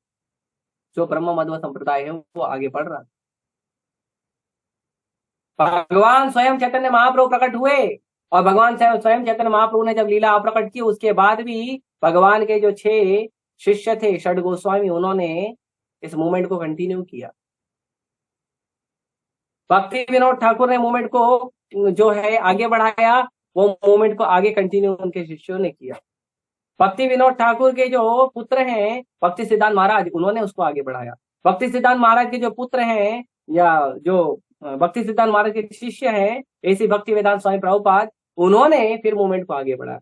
जो ब्रह्म मध्व संप्रदाय है वो आगे बढ़ रहा है। भगवान स्वयं चैतन्य महाप्रभु प्रकट हुए, और भगवान स्वयं चैतन्य महाप्रभु ने जब लीला अप्रकट की उसके बाद भी भगवान के जो 6 शिष्य थे षड गोस्वामी, उन्होंने इस मूवमेंट को कंटिन्यू किया। भक्ति विनोद ठाकुर ने मूवमेंट को जो है आगे बढ़ाया, वो मूवमेंट को आगे कंटिन्यू उनके शिष्यों ने किया। भक्ति विनोद ठाकुर के जो पुत्र हैं भक्ति सिद्धांत महाराज, उन्होंने उसको आगे बढ़ाया। भक्ति सिद्धांत महाराज के जो पुत्र हैं या जो भक्ति सिद्धांत महाराज के शिष्य हैं ऐसी भक्ति वेदांत स्वामी प्रभुपाद, उन्होंने फिर मूवमेंट को आगे बढ़ाया।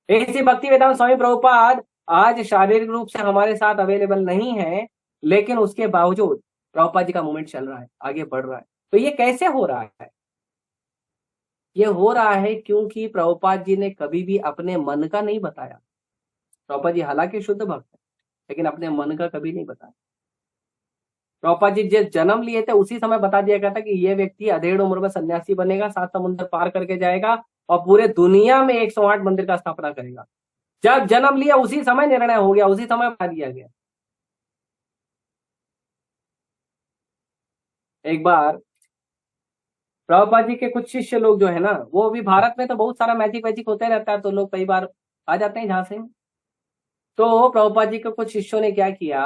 ऐसी भक्ति वेदांत स्वामी प्रभुपाद आज शारीरिक रूप से हमारे साथ अवेलेबल नहीं है, लेकिन उसके बावजूद प्रभुपाद जी का मूवमेंट चल रहा है, आगे बढ़ रहा है। तो ये कैसे हो रहा है? ये हो रहा है क्योंकि प्रभुपाद जी ने कभी भी अपने मन का नहीं बताया। प्रभुपाद जी हालांकि शुद्ध भक्त है, लेकिन अपने मन का कभी नहीं बताया। प्रभुपाद जी जिस जन्म लिए थे उसी समय बता दिया गया था कि ये व्यक्ति अधेड़ उम्र में सन्यासी बनेगा, 7 समुद्र पार करके जाएगा और पूरे दुनिया में 108 मंदिर का स्थापना करेगा। जब जन्म लिया उसी समय निर्णय हो गया, उसी समय बता दिया गया। एक बार प्रभुपाद जी के कुछ शिष्य लोग जो है ना, वो भी भारत में तो बहुत सारा मैजिक वैजिक होते रहता है, तो लोग कई बार आ जाते हैं जहां से। तो प्रभुपाद जी के कुछ शिष्यों ने क्या किया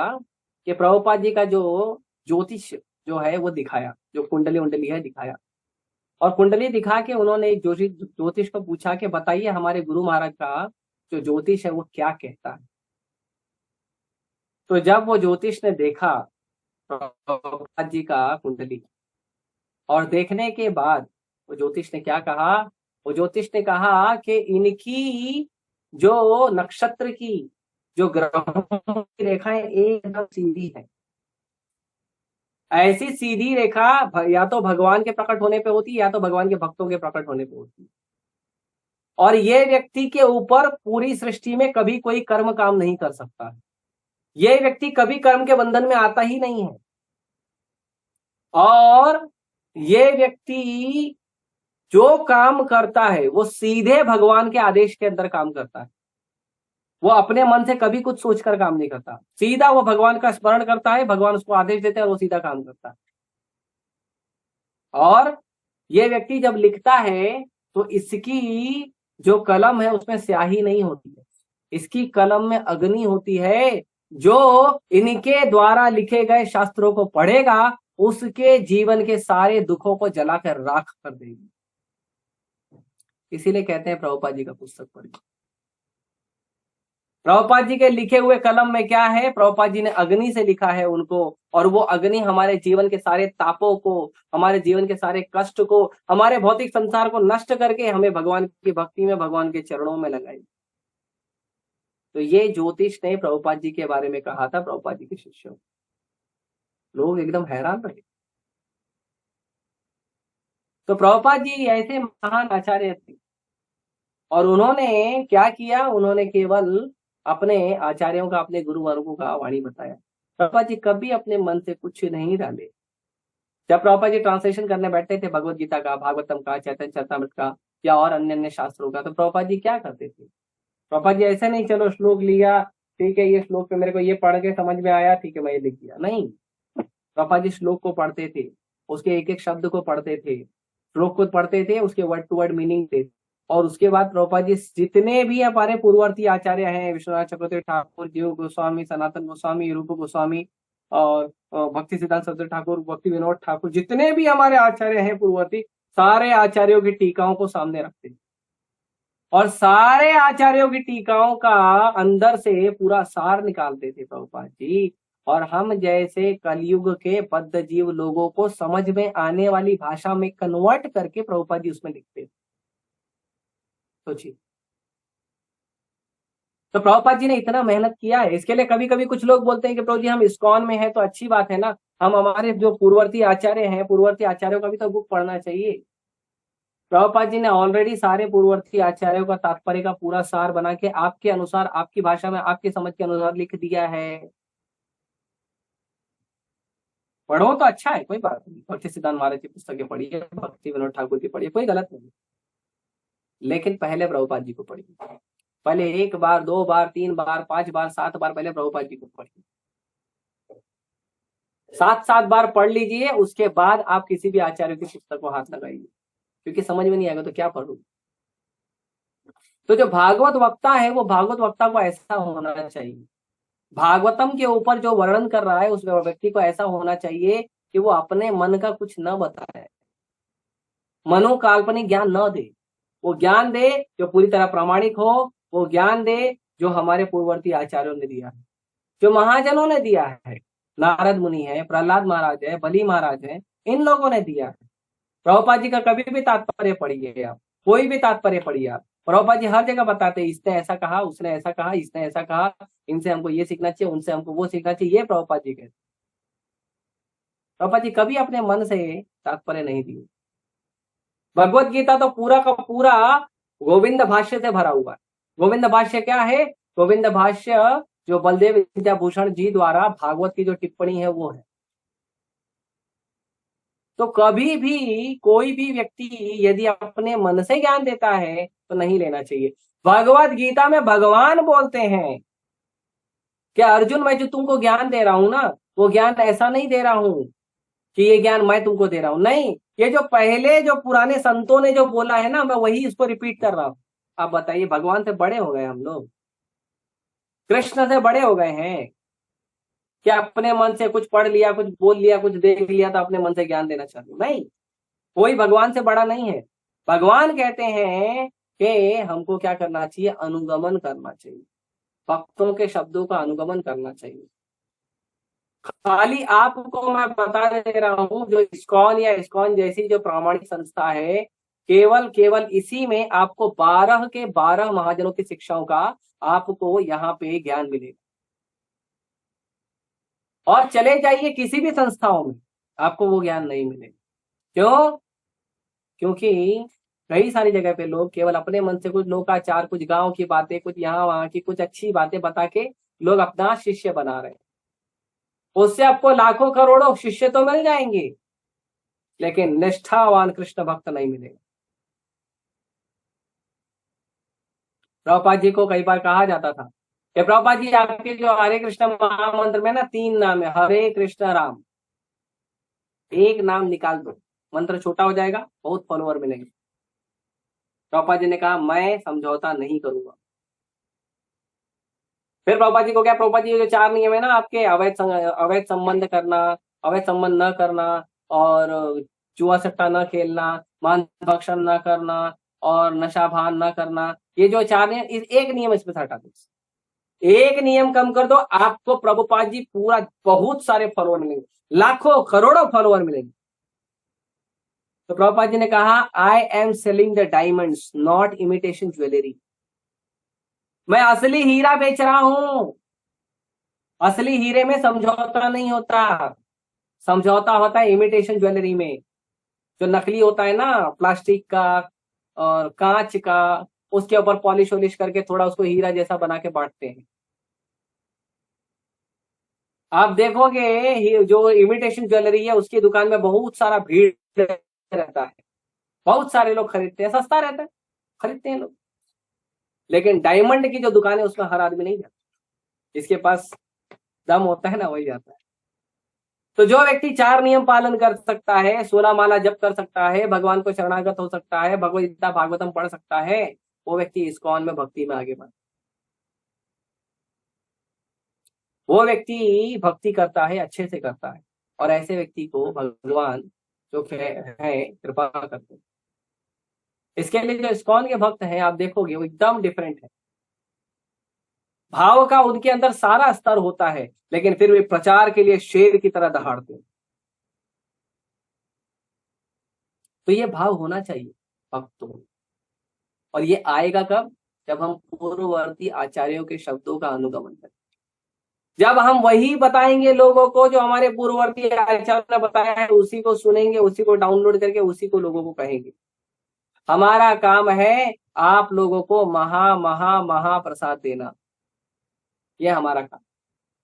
कि प्रभुपाद जी का जो ज्योतिष जो है वो दिखाया, जो कुंडली उंडली है दिखाया, और कुंडली दिखा के उन्होंने एक ज्योतिष को पूछा कि बताइए हमारे गुरु महाराज का जो ज्योतिष है वो क्या कहता है। तो जब वो ज्योतिष ने देखा प्रभुपाद जी का कुंडली, और देखने के बाद वो ज्योतिष ने क्या कहा, वो ज्योतिष ने कहा कि इनकी जो नक्षत्र की जो ग्रहों की रेखाएं एकदम सीधी है। ऐसी सीधी रेखा या तो भगवान के प्रकट होने पे होती है या तो भगवान के भक्तों के प्रकट होने पे होती है। और ये व्यक्ति के ऊपर पूरी सृष्टि में कभी कोई कर्म काम नहीं कर सकता। ये व्यक्ति कभी कर्म के बंधन में आता ही नहीं है, और ये व्यक्ति जो काम करता है वो सीधे भगवान के आदेश के अंदर काम करता है। वो अपने मन से कभी कुछ सोचकर काम नहीं करता, सीधा वो भगवान का स्मरण करता है, भगवान उसको आदेश देते हैं और वो सीधा काम करता है। और ये व्यक्ति जब लिखता है तो इसकी जो कलम है उसमें स्याही नहीं होती है, इसकी कलम में अग्नि होती है, जो इनके द्वारा लिखे गए शास्त्रों को पढ़ेगा उसके जीवन के सारे दुखों को जलाकर राख कर देगी। इसीलिए कहते हैं प्रभुपाद जी का पुस्तक पढ़िए। प्रभुपाद जी के लिखे हुए कलम में क्या है, प्रभुपाद जी ने अग्नि से लिखा है उनको, और वो अग्नि हमारे जीवन के सारे तापों को, हमारे जीवन के सारे कष्ट को, हमारे भौतिक संसार को नष्ट करके हमें भगवान की भक्ति में, भगवान के चरणों में लगाई। तो ये ज्योतिष ने प्रभुपाद जी के बारे में कहा था प्रभुपाद जी के शिष्यों। लोग एकदम हैरान रहे। तो प्रभुपाद जी ऐसे महान आचार्य थे, और उन्होंने क्या किया, उन्होंने केवल अपने आचार्यों का, अपने गुरु वर्गों का वाणी बताया। प्रभुपाद जी कभी अपने मन से कुछ नहीं डाले। जब प्रभुपाद जी ट्रांसलेशन करने बैठते थे भगवत गीता का, भागवतम का, चैतन्य चरितामृत का या और अन्य अन्य शास्त्रों का, तो प्रभुपाद जी क्या करते थे? प्रभुपाद जी ऐसे नहीं चलो श्लोक लिया, ठीक है ये श्लोक पे मेरे को ये पढ़ के समझ में आया, ठीक है मैं ये लिख दिया, नहीं। प्रभुपाद जी श्लोक को पढ़ते थे, उसके एक एक शब्द को पढ़ते थे, श्लोक को पढ़ते थे, उसके वर्ड टू वर्ड मीनिंग थे, और उसके बाद प्रभुपाद जी जितने भी हमारे पूर्ववर्ती आचार्य हैं, विश्वनाथ चक्रवर्ती ठाकुर, जीव गोस्वामी, सनातन गोस्वामी, रूप गोस्वामी और भक्ति सिद्धांत सरस्वती ठाकुर, भक्ति विनोद ठाकुर, जितने भी हमारे आचार्य हैं पूर्ववर्ती, सारे आचार्यों की टीकाओं को सामने रखते हैं, और सारे आचार्यों की टीकाओं का अंदर से पूरा सार निकालते थे प्रभुपाद जी। और हम जैसे कलयुग के बद्ध जीव लोगों को समझ में आने वाली भाषा में कन्वर्ट करके प्रभुपाद जी उसमें लिखते थे। सोचिए। तो प्रभुपाद जी ने इतना मेहनत किया है, इसके लिए कभी कभी कुछ लोग बोलते हैं कि प्रभु जी हम इस्कॉन में हैं तो अच्छी बात है ना, हम हमारे जो पूर्ववर्ती आचार्य हैं, पूर्ववर्ती आचार्यों का भी तो बुक पढ़ना चाहिए। प्रभुपाद जी ने ऑलरेडी सारे पूर्ववर्ती आचार्यों का तात्पर्य का पूरा सार बना के आपके अनुसार, आपकी भाषा में, आपकी समझ के अनुसार लिख दिया है। पढ़ो तो अच्छा है, कोई बात नहीं, भक्ति सिद्धांत महाराज की पुस्तकें पढ़िए, भक्ति विनोद ठाकुर की पढ़िए, कोई गलत नहीं, लेकिन पहले प्रभुपाद जी को पढ़िए। पहले 1 बार 2 बार 3 बार 5 बार 7 बार पहले प्रभुपाद जी को पढ़िए। 7 बार पढ़ लीजिए, उसके बाद आप किसी भी आचार्य की पुस्तक को हाथ लगाइए, क्योंकि समझ में नहीं आएगा तो क्या पढ़ू। तो जो भागवत वक्ता है वो भागवत वक्ता को ऐसा होना चाहिए, भागवतम के ऊपर जो वर्णन कर रहा है उस व्यक्ति को ऐसा होना चाहिए कि वो अपने मन का कुछ न बताए, मनोकाल्पनिक ज्ञान न दे, वो ज्ञान दे जो पूरी तरह प्रामाणिक हो, वो ज्ञान दे जो हमारे पूर्ववर्ती आचार्यों ने दिया है, जो महाजनों ने दिया है। नारद मुनि है, प्रहलाद महाराज है, बली महाराज है, इन लोगों ने दिया है। प्रभुपाद जी का कभी भी तात्पर्य पढ़िए आप, कोई भी तात्पर्य पढ़िए आप, प्रभुपाद जी हर जगह बताते हैं इसने ऐसा कहा, उसने ऐसा कहा, इसने ऐसा कहा, इनसे हमको ये सीखना चाहिए, उनसे हमको वो सीखना चाहिए, ये प्रभुपाद जी कहते। प्रभुपाद जी कभी अपने मन से तात्पर्य नहीं दिए। भगवत गीता तो पूरा का पूरा गोविंद भाष्य से भरा हुआ है। गोविंद भाष्य क्या है? गोविंद भाष्य जो बलदेव विद्याभूषण जी द्वारा भागवत की जो टिप्पणी है वो है। तो कभी भी कोई भी व्यक्ति यदि अपने मन से ज्ञान देता है तो नहीं लेना चाहिए। भगवत गीता में भगवान बोलते हैं कि अर्जुन मैं जो तुमको ज्ञान दे रहा हूं ना, वो ज्ञान ऐसा नहीं दे रहा हूं कि ये ज्ञान मैं तुमको दे रहा हूं, नहीं, ये जो पहले जो पुराने संतों ने जो बोला है ना, मैं वही इसको रिपीट कर रहा हूं। आप बताइए, भगवान से बड़े हो गए हम लोग, कृष्ण से बड़े हो गए हैं क्या? अपने मन से कुछ पढ़ लिया, कुछ बोल लिया, कुछ देख लिया तो अपने मन से ज्ञान देना चाहते? नहीं, कोई भगवान से बड़ा नहीं है। भगवान कहते हैं कि हमको क्या करना चाहिए? अनुगमन करना चाहिए, भक्तों के शब्दों का अनुगमन करना चाहिए। खाली आपको मैं बता दे रहा हूं, जो इस्कॉन या इस्कॉन जैसी जो प्रामाणिक संस्था है, केवल इसी में आपको 12 के 12 महाजनों की शिक्षाओं का आपको यहाँ पे ज्ञान मिलेगा। और चले जाइए किसी भी संस्थाओं में, आपको वो ज्ञान नहीं मिलेगा। क्यों? क्योंकि कई सारी जगह पे लोग केवल अपने मन से कुछ लोकाचार, कुछ गांव की बातें, कुछ यहाँ वहां की कुछ अच्छी बातें बता के लोग अपना शिष्य बना रहे हैं। उससे आपको लाखों करोड़ों शिष्य तो मिल जाएंगे, लेकिन निष्ठावान कृष्ण भक्त नहीं मिलेगा। प्रभुपाद जी को कई बार कहा जाता था कि प्रभुपाद जी आपके जो हरे कृष्ण महामंत्र में ना 3 नाम है, हरे कृष्ण राम, एक नाम निकाल दो, मंत्र छोटा हो जाएगा, बहुत फॉलोअर मिलेंगे। प्रभुपाद जी ने कहा मैं समझौता नहीं करूंगा। फिर प्रभुपाद जी को क्या, प्रभुपाद जी जो 4 नियम है ना आपके, अवैध संबंध करना, अवैध संबंध न करना, और जुआ सट्टा न खेलना, मांस भक्षण न करना, और नशा भान न करना, ये जो 4 नियम, एक नियम इसमें से हटा दो, एक नियम कम कर दो, आपको प्रभुपाद जी पूरा बहुत सारे फॉलोअर मिलेंगे, लाखों करोड़ों फॉलोअर मिलेंगे। तो प्रभुपाद जी ने कहा I am selling the diamonds not imitation jewellery, मैं असली हीरा बेच रहा हूं। असली हीरे में समझौता नहीं होता, समझौता होता है इमिटेशन ज्वेलरी में, जो नकली होता है ना, प्लास्टिक का और कांच का, उसके ऊपर पॉलिश वॉलिश करके थोड़ा उसको हीरा जैसा बना के बांटते हैं। आप देखोगे जो इमिटेशन ज्वेलरी है उसकी दुकान में बहुत सारा भीड़ रहता है, बहुत सारे लोग खरीदते हैं, सस्ता रहता है, खरीदते हैं लोग। लेकिन डायमंड की जो दुकान है उसमें हर आदमी नहीं जाता, जिसके पास दम होता है ना वही जाता है। तो जो व्यक्ति 4 नियम पालन कर सकता है, 16 माला जप कर सकता है, भगवान को शरणागत हो सकता है, भगवद गीता भागवतम पढ़ सकता है, वो व्यक्ति इस्कॉन में भक्ति में आगे बढ़, वो व्यक्ति भक्ति करता है, अच्छे से करता है, और ऐसे व्यक्ति को भगवान जो है कृपा करते हैं। इसके लिए जो इस्कॉन के भक्त हैं आप देखोगे वो एकदम डिफरेंट है, भाव का उनके अंदर सारा स्तर होता है, लेकिन फिर वे प्रचार के लिए शेर की तरह दहाड़ते हैं। तो ये भाव होना चाहिए भक्तों में। और ये आएगा कब? जब हम पूर्ववर्ती आचार्यों के शब्दों का अनुगमन करें, जब हम वही बताएंगे लोगों को जो हमारे पूर्ववर्ती आचार्यों ने बताया है, उसी को सुनेंगे, उसी को डाउनलोड करके उसी को लोगों को कहेंगे। हमारा काम है आप लोगों को महा महा महाप्रसाद देना, ये हमारा काम।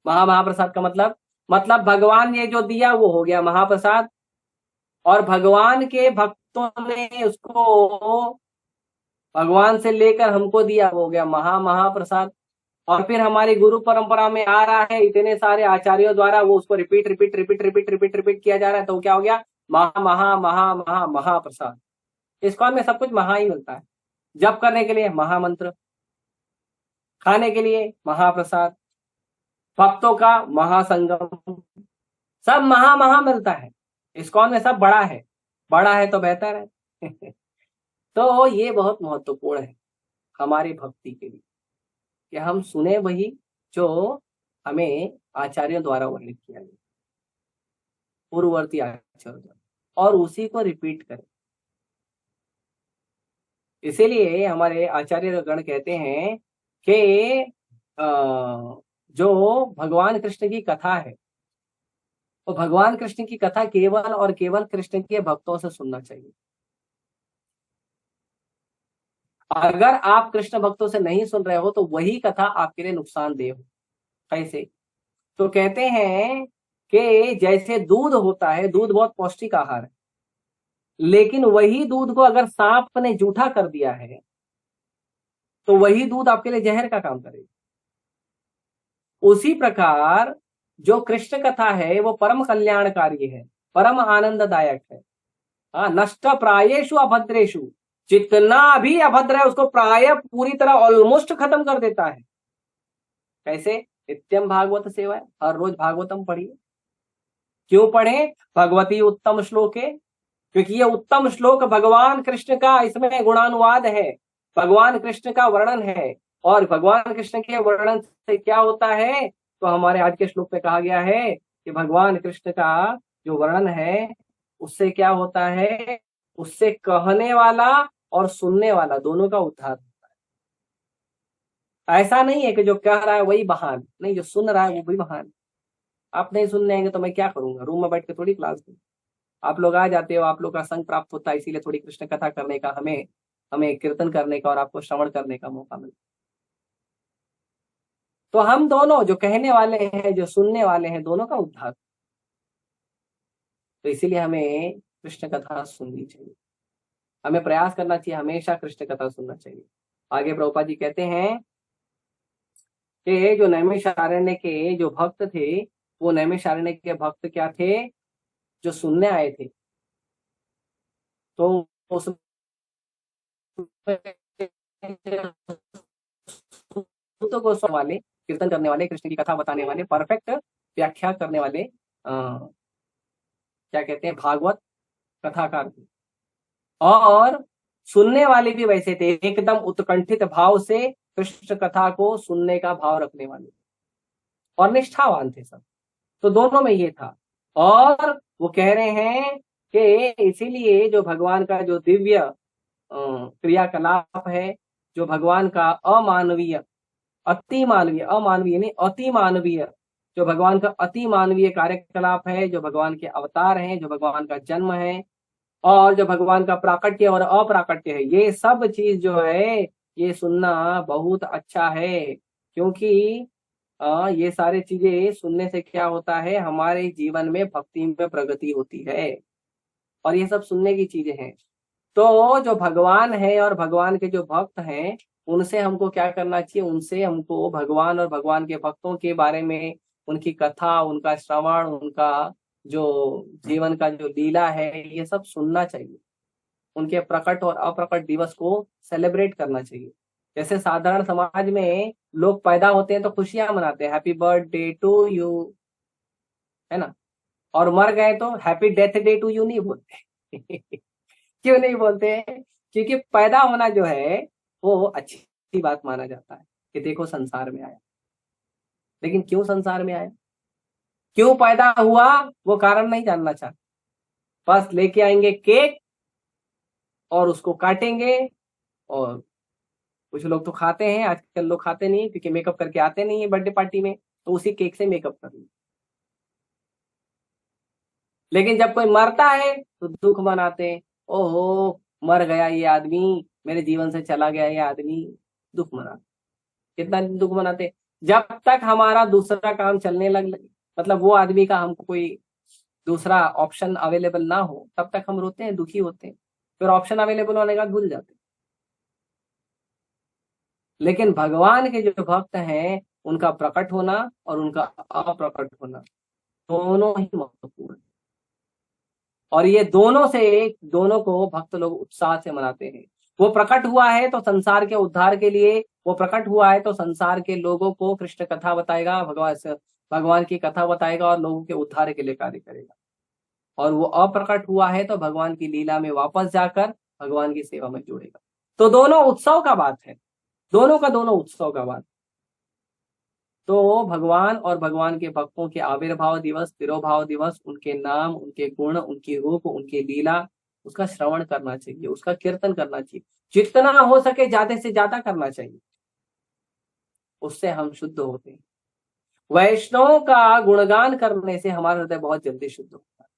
महाप्रसाद का मतलब भगवान ने जो दिया वो हो गया महाप्रसाद, और भगवान के भक्तों ने उसको भगवान से लेकर हमको दिया, हो गया महाप्रसाद। और फिर हमारी गुरु परंपरा में आ रहा है, इतने सारे आचार्यों द्वारा वो उसको repeat repeat repeat repeat repeat repeat किया जा रहा है, तो क्या हो गया? महाप्रसाद। इस्कॉन में सब कुछ महा ही मिलता है। जप करने के लिए महामंत्र, खाने के लिए महाप्रसाद, भक्तों का महासंगम, सब महा मिलता है। इस्कॉन में सब बड़ा है तो बेहतर है। तो ये बहुत महत्वपूर्ण है हमारी भक्ति के लिए कि हम सुने वही जो हमें आचार्यों द्वारा वर्णित किया गया, पूर्ववर्ती आचार्यों द्वारा, और उसी को रिपीट करें। इसीलिए हमारे आचार्य गण कहते हैं कि जो भगवान कृष्ण की कथा है, तो भगवान कृष्ण की कथा केवल और केवल कृष्ण के भक्तों से सुनना चाहिए। अगर आप कृष्ण भक्तों से नहीं सुन रहे हो तो वही कथा आपके लिए नुकसानदेह हो। कैसे? तो कहते हैं कि जैसे दूध होता है, दूध बहुत पौष्टिक आहार है, लेकिन वही दूध को अगर सांप ने जूठा कर दिया है तो वही दूध आपके लिए जहर का काम करेगा। उसी प्रकार जो कृष्ण कथा है वो परम कल्याणकारी है, परम आनंददायक है। नष्ट प्रायेषु अभद्रेषु, जितना भी अभद्र है उसको प्राय पूरी तरह ऑलमोस्ट खत्म कर देता है। कैसे? नित्यम भागवत सेवा है, हर रोज भागवतम पढ़िए। क्यों पढ़े? भगवती उत्तम श्लोक है, क्योंकि ये उत्तम श्लोक भगवान कृष्ण का, इसमें गुणानुवाद है, भगवान कृष्ण का वर्णन है। और भगवान कृष्ण के वर्णन से क्या होता है? तो हमारे आज के श्लोक में कहा गया है कि भगवान कृष्ण का जो वर्णन है उससे क्या होता है? उससे कहने वाला और सुनने वाला दोनों का उद्धार होता है। ऐसा नहीं है कि जो कह रहा है वही महान, नहीं, जो सुन रहा है वो भी महान। आप नहीं सुनने आएंगे तो मैं क्या करूंगा? रूम में बैठ के थोड़ी क्लास दूं। आप लोग आ जाते हो, आप लोग का संग प्राप्त होता है, इसीलिए थोड़ी कृष्ण कथा करने का, हमें कीर्तन करने का और आपको श्रवण करने का मौका मिलता। तो हम दोनों, जो कहने वाले हैं, जो सुनने वाले हैं, दोनों का उद्धार। तो इसीलिए हमें कृष्ण कथा सुननी चाहिए, हमें प्रयास करना चाहिए, हमेशा कृष्ण कथा सुनना चाहिए। आगे प्रभुपाद जी कहते हैं कि जो नैमिषारण्य के जो भक्त थे, वो नैमिषारण्य के भक्त क्या थे? जो सुनने आए थे। तो उस गोस्वामी वाले, कीर्तन करने वाले, कृष्ण की कथा बताने वाले, परफेक्ट व्याख्या करने वाले, क्या कहते हैं, भागवत कथाकार थे। और सुनने वाले भी वैसे थे, एकदम उत्कंठित भाव से कृष्ण कथा को सुनने का भाव रखने वाले, और निष्ठावान थे सब। तो दोनों में ये था। और वो कह रहे हैं कि इसीलिए जो भगवान का जो दिव्य क्रियाकलाप है, जो भगवान का अमानवीय, अति मानवीय, अमानवीय नहीं अति मानवीय, जो भगवान का अति मानवीय कार्यकलाप है, जो भगवान के अवतार हैं, जो भगवान का जन्म है, और जो भगवान का प्राकट्य और अप्राकट्य है, ये सब चीज जो है ये सुनना बहुत अच्छा है। क्योंकि ये सारी चीजें सुनने से क्या होता है? हमारे जीवन में भक्ति में प्रगति होती है, और ये सब सुनने की चीजें हैं। तो जो भगवान है और भगवान के जो भक्त हैं, उनसे हमको क्या करना चाहिए? उनसे हमको भगवान और भगवान के भक्तों के बारे में, उनकी कथा, उनका श्रवण, उनका जो जीवन का जो लीला है, ये सब सुनना चाहिए। उनके प्रकट और अप्रकट दिवस को सेलिब्रेट करना चाहिए। जैसे साधारण समाज में लोग पैदा होते हैं तो खुशियां मनाते हैं, हैप्पी बर्थडे टू यू, है ना, और मर गए तो happy death day to you नहीं बोलते। क्यों नहीं बोलते? क्योंकि पैदा होना जो है वो अच्छी बात माना जाता है कि देखो संसार में आया। लेकिन क्यों संसार में आया, क्यों पैदा हुआ, वो कारण नहीं जानना चाहते। बस लेके आएंगे केक और उसको काटेंगे और कुछ लोग तो खाते हैं, आजकल लोग खाते नहीं क्योंकि मेकअप करके आते नहीं है बर्थडे पार्टी में, तो उसी केक से मेकअप कर ली। लेकिन जब कोई मरता है तो दुख मनाते हैं, ओहो मर गया ये आदमी, मेरे जीवन से चला गया ये आदमी, दुख मनाते। कितना दुख मनाते? जब तक हमारा दूसरा काम चलने लगे, मतलब वो आदमी का हमको कोई दूसरा ऑप्शन अवेलेबल ना हो, तब तक हम रोते हैं, दुखी होते हैं। फिर ऑप्शन अवेलेबल होने का भूल जाते हैं। लेकिन भगवान के जो भक्त हैं, उनका प्रकट होना और उनका अप्रकट होना दोनों ही महत्वपूर्ण है। और ये दोनों को भक्त लोग उत्साह से मनाते हैं। वो प्रकट हुआ है तो संसार के उद्धार के लिए, वो प्रकट हुआ है तो संसार के लोगों को कृष्ण कथा बताएगा, भगवान की कथा बताएगा और लोगों के उद्धार के लिए कार्य करेगा। और वो अप्रकट हुआ है तो भगवान की लीला में वापस जाकर भगवान की सेवा में जुड़ेगा। तो दोनों उत्सव का बात है, दोनों उत्सव का बात। तो भगवान और भगवान के भक्तों के आविर्भाव दिवस, तिरोभाव दिवस, उनके नाम, उनके गुण, उनकी रूप, उनकी लीला, उसका श्रवण करना चाहिए, उसका कीर्तन करना चाहिए, जितना हो सके ज्यादा से ज्यादा करना चाहिए। उससे हम शुद्ध होते हैं। वैष्णव का गुणगान करने से हमारा हृदय बहुत जल्दी शुद्ध होता है,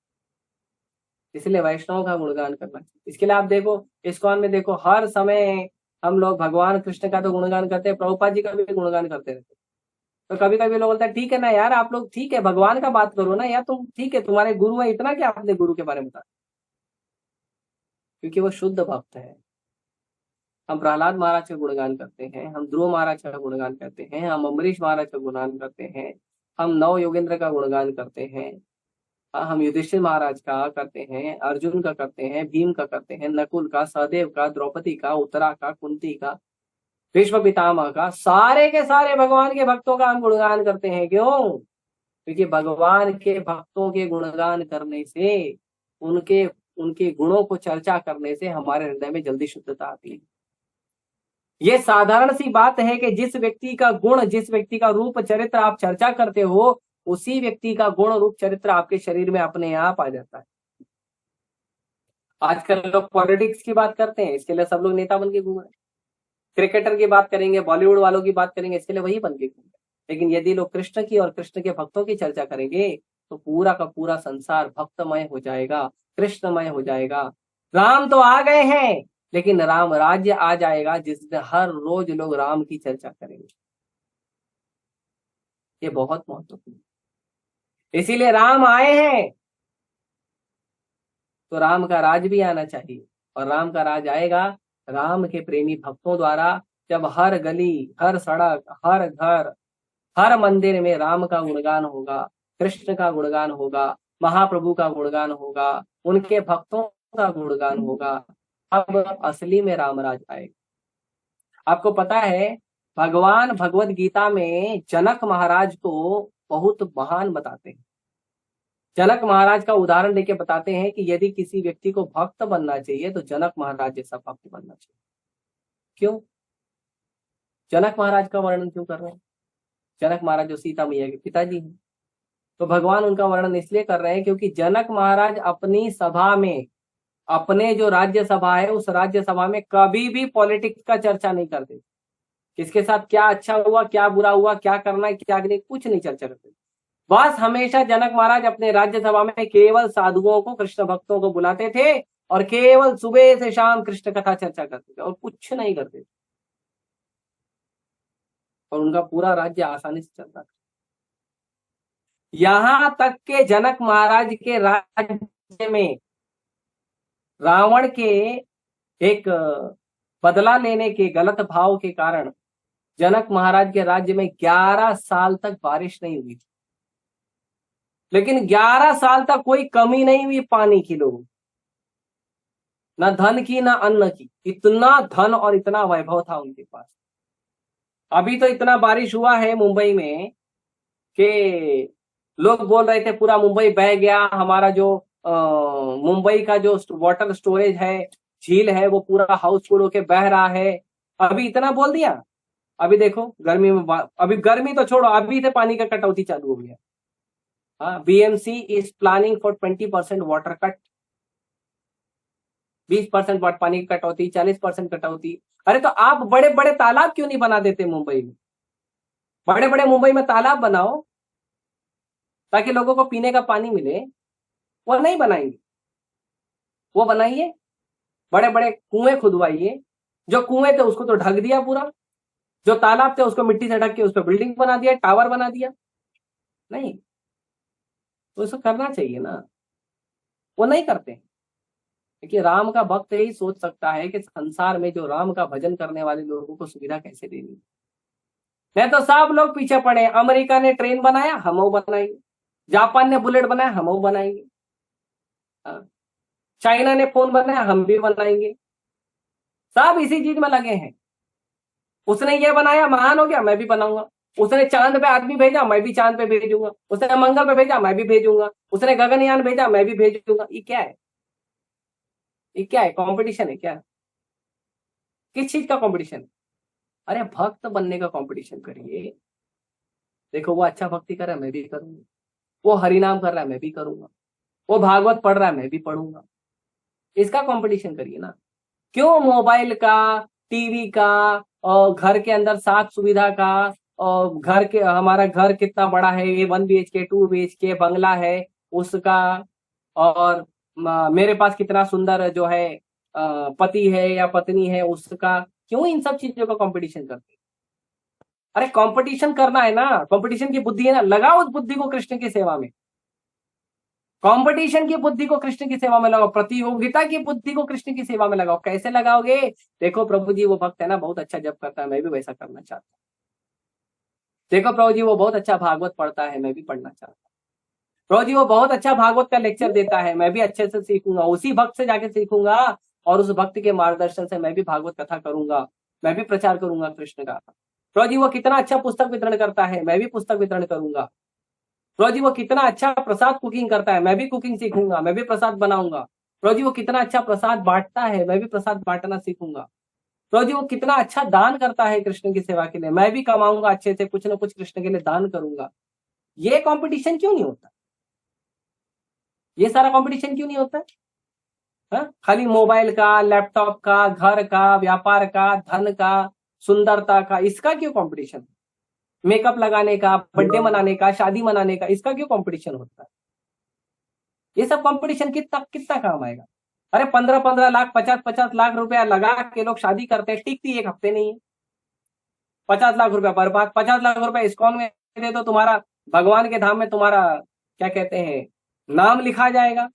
इसलिए वैष्णव का गुणगान करना चाहिए। इसके लिए आप देखो, इस्कॉन में देखो, हर समय हम लोग भगवान कृष्ण का तो गुणगान करते हैं, प्रभुपाद जी का भी गुणगान करते रहते हैं। तो कभी कभी लोग बोलते हैं ठीक है ना यार, आप लोग ठीक है भगवान का बात करो ना यार, तुम ठीक है, तुम्हारे गुरु है, इतना क्या आपने गुरु के बारे में बताया? क्योंकि वो शुद्ध भक्त है। हम प्रहलाद महाराज का गुणगान करते हैं, हम ध्रुव महाराज का गुणगान करते हैं, हम अम्बरीश महाराज का गुणगान करते हैं, हम नव योगेंद्र का गुणगान करते हैं, हम युधिष्ठिर महाराज का करते हैं, अर्जुन का करते हैं, भीम का करते हैं, नकुल का, सहदेव का, द्रौपदी का, उत्तरा का, कुंती का, भीष्म पितामह का, सारे के सारे भगवान के भक्तों का हम गुणगान करते हैं। क्यों? क्योंकि भगवान के भक्तों के गुणगान करने से, उनके उनके गुणों को चर्चा करने से हमारे हृदय में जल्दी शुद्धता आती है। ये साधारण सी बात है कि जिस व्यक्ति का गुण, जिस व्यक्ति का रूप चरित्र आप चर्चा करते हो, उसी व्यक्ति का गुण रूप चरित्र आपके शरीर में अपने आप आ जाता है। आजकल लोग पॉलिटिक्स की बात करते हैं, इसके लिए सब लोग नेता बन के घूम रहे हैं। क्रिकेटर की बात करेंगे, बॉलीवुड वालों की बात करेंगे, इसके लिए वही बन के घूम रहे हैं। लेकिन यदि लोग कृष्ण की और कृष्ण के भक्तों की चर्चा करेंगे तो पूरा का पूरा संसार भक्तमय हो जाएगा, कृष्णमय हो जाएगा। राम तो आ गए हैं, लेकिन राम राज्य आ जाएगा जिसमें हर रोज लोग राम की चर्चा करेंगे। ये बहुत महत्वपूर्ण है। इसीलिए राम आए हैं तो राम का राज भी आना चाहिए। और राम का राज आएगा राम के प्रेमी भक्तों द्वारा, जब हर गली, हर सड़क, हर घर, हर मंदिर में राम का गुणगान होगा, कृष्ण का गुणगान होगा, महाप्रभु का गुणगान होगा, उनके भक्तों का गुणगान होगा। अब असली में रामराज आएगा। आपको पता है, भगवान भगवत गीता में जनक महाराज को बहुत महान बताते हैं। जनक महाराज का उदाहरण देके बताते हैं कि यदि किसी व्यक्ति को भक्त बनना चाहिए तो जनक महाराज जैसा भक्त बनना चाहिए। क्यों? जनक महाराज का वर्णन क्यों कर रहे हैं? जनक महाराज जो सीता मैया के पिताजी हैं, तो भगवान उनका वर्णन इसलिए कर रहे हैं क्योंकि जनक महाराज अपनी सभा में, अपने जो राज्य सभा है उस राज्य सभा में कभी भी पॉलिटिक्स का चर्चा नहीं करते। किसके साथ क्या अच्छा हुआ, क्या बुरा हुआ, क्या करना है, क्या नहीं, कुछ नहीं चर्चा करते। बस हमेशा जनक महाराज अपने राज्य सभा में केवल साधुओं को, कृष्ण भक्तों को बुलाते थे और केवल सुबह से शाम कृष्ण कथा चर्चा करते थे और कुछ नहीं करते थे। और उनका पूरा राज्य आसानी से चलता था। यहां तक के जनक महाराज के राज्य में रावण के एक बदला लेने के गलत भाव के कारण जनक महाराज के राज्य में 11 साल तक बारिश नहीं हुई थी। लेकिन 11 साल तक कोई कमी नहीं हुई पानी की, लोगों, न धन की न अन्न की। इतना धन और इतना वैभव था उनके पास। अभी तो इतना बारिश हुआ है मुंबई में कि लोग बोल रहे थे पूरा मुंबई बह गया, हमारा जो मुंबई का जो वाटर स्टोरेज है, झील है, वो पूरा हाउसफुल होके बह रहा है। अभी इतना बोल दिया, अभी देखो गर्मी में, अभी गर्मी तो छोड़ो, अभी से पानी का कटौती चालू हो गया। हाँ, BMC is planning for 20% water cut. 20% पानी की कटौती, 40% कटौती। अरे तो आप बड़े बड़े तालाब क्यों नहीं बना देते मुंबई में? बड़े बड़े मुंबई में तालाब बनाओ ताकि लोगों को पीने का पानी मिले। वो नहीं बनाएंगे। वो बनाइए, बड़े बड़े कुएं खुदवाइए। जो कुएं थे उसको तो ढक दिया पूरा, जो तालाब थे उसको मिट्टी से ढक के उस पर बिल्डिंग बना दिया, टावर बना दिया। नहीं, तो उसको करना चाहिए ना, वो नहीं करते। देखिए, राम का भक्त ही सोच सकता है कि संसार में जो राम का भजन करने वाले लोगों को सुविधा कैसे देनी। नहीं तो सब लोग पीछे पड़े। अमेरिका ने ट्रेन बनाया, हम वो बनाएंगे। जापान ने बुलेट बनाया, हम वो बनाएंगे। चाइना ने फोन बनाया, हम भी बनाएंगे। सब इसी चीज में लगे हैं। उसने ये बनाया, महान हो गया, मैं भी बनाऊंगा। उसने चांद पे आदमी भेजा, मैं भी चांद पे भेजूंगा। उसने मंगल पे भेजा, मैं भी भेजूंगा। उसने गगनयान भेजा, मैं भी भेजूंगा। ये क्या है? ये क्या है? कंपटीशन है क्या? किस चीज का कंपटीशन? अरे भक्त बनने का कंपटीशन करिए। देखो, वो अच्छा भक्ति कर रहा है, मैं भी करूंगा। वो हरिनाम कर रहा है, मैं भी करूंगा। वो भागवत पढ़ रहा है, मैं भी पढ़ूंगा। इसका कंपटीशन करिए ना। क्यों मोबाइल का, टीवी का, और घर के अंदर साख सुविधा का, और घर के, हमारा घर कितना बड़ा है, ये 1 BHK 2 BHK बंगला है उसका, और मेरे पास कितना सुंदर जो है पति है या पत्नी है उसका, क्यों इन सब चीजों का कंपटीशन करते हैं? अरे कंपटीशन करना है ना, कंपटीशन की बुद्धि है ना, लगाओ उस बुद्धि को कृष्ण की सेवा में। कंपटीशन की बुद्धि को कृष्ण की सेवा में लगाओ, प्रतियोगिता की बुद्धि को कृष्ण की सेवा में लगाओ। कैसे लगाओगे? देखो प्रभु जी वो भक्त है ना, बहुत अच्छा जप करता है, मैं भी वैसा करना चाहता हूँ। देखो प्रभु जी वो बहुत अच्छा भागवत पढ़ता है, मैं भी पढ़ना चाहता हूँ। प्रभु जी वो बहुत अच्छा भागवत का लेक्चर देता है, मैं भी अच्छे से सीखूंगा, उसी भक्त से जाके सीखूंगा, और उस भक्त के मार्गदर्शन से मैं भी भागवत कथा करूंगा, मैं भी प्रचार करूंगा कृष्ण का। प्रभु जी वो कितना अच्छा पुस्तक वितरण करता है, मैं भी पुस्तक वितरण करूंगा। प्रभु जी वो कितना अच्छा प्रसाद कुकिंग करता है, मैं भी कुकिंग सीखूंगा, मैं भी प्रसाद बनाऊंगा। प्रभु जी वो कितना अच्छा प्रसाद बांटता है, मैं भी प्रसाद बांटना सीखूंगा। प्रभु जी वो कितना अच्छा दान करता है कृष्ण की सेवा के लिए, मैं भी कमाऊंगा अच्छे से, कुछ ना कुछ कृष्ण के लिए दान करूंगा। ये कंपटीशन क्यों नहीं होता? ये सारा कंपटीशन क्यों नहीं होता? हाँ? खाली मोबाइल का, लैपटॉप का, घर का, व्यापार का, धन का, सुंदरता का, इसका क्यों कंपटीशन? मेकअप लगाने का, बर्थडे मनाने का, शादी मनाने का, इसका क्यों कंपटीशन होता है? ये सब कंपटीशन कितना कितना काम आएगा? अरे 15-15 लाख, 50-50 लाख रुपया लगा के लोग शादी करते हैं, टिकती 1 हफ्ते नहीं है। 50 लाख रुपया बर्बाद। 50 लाख रुपया इस्कॉन में दे दो, तुम्हारा भगवान के धाम में तुम्हारा क्या कहते हैं, नाम लिखा जाएगा।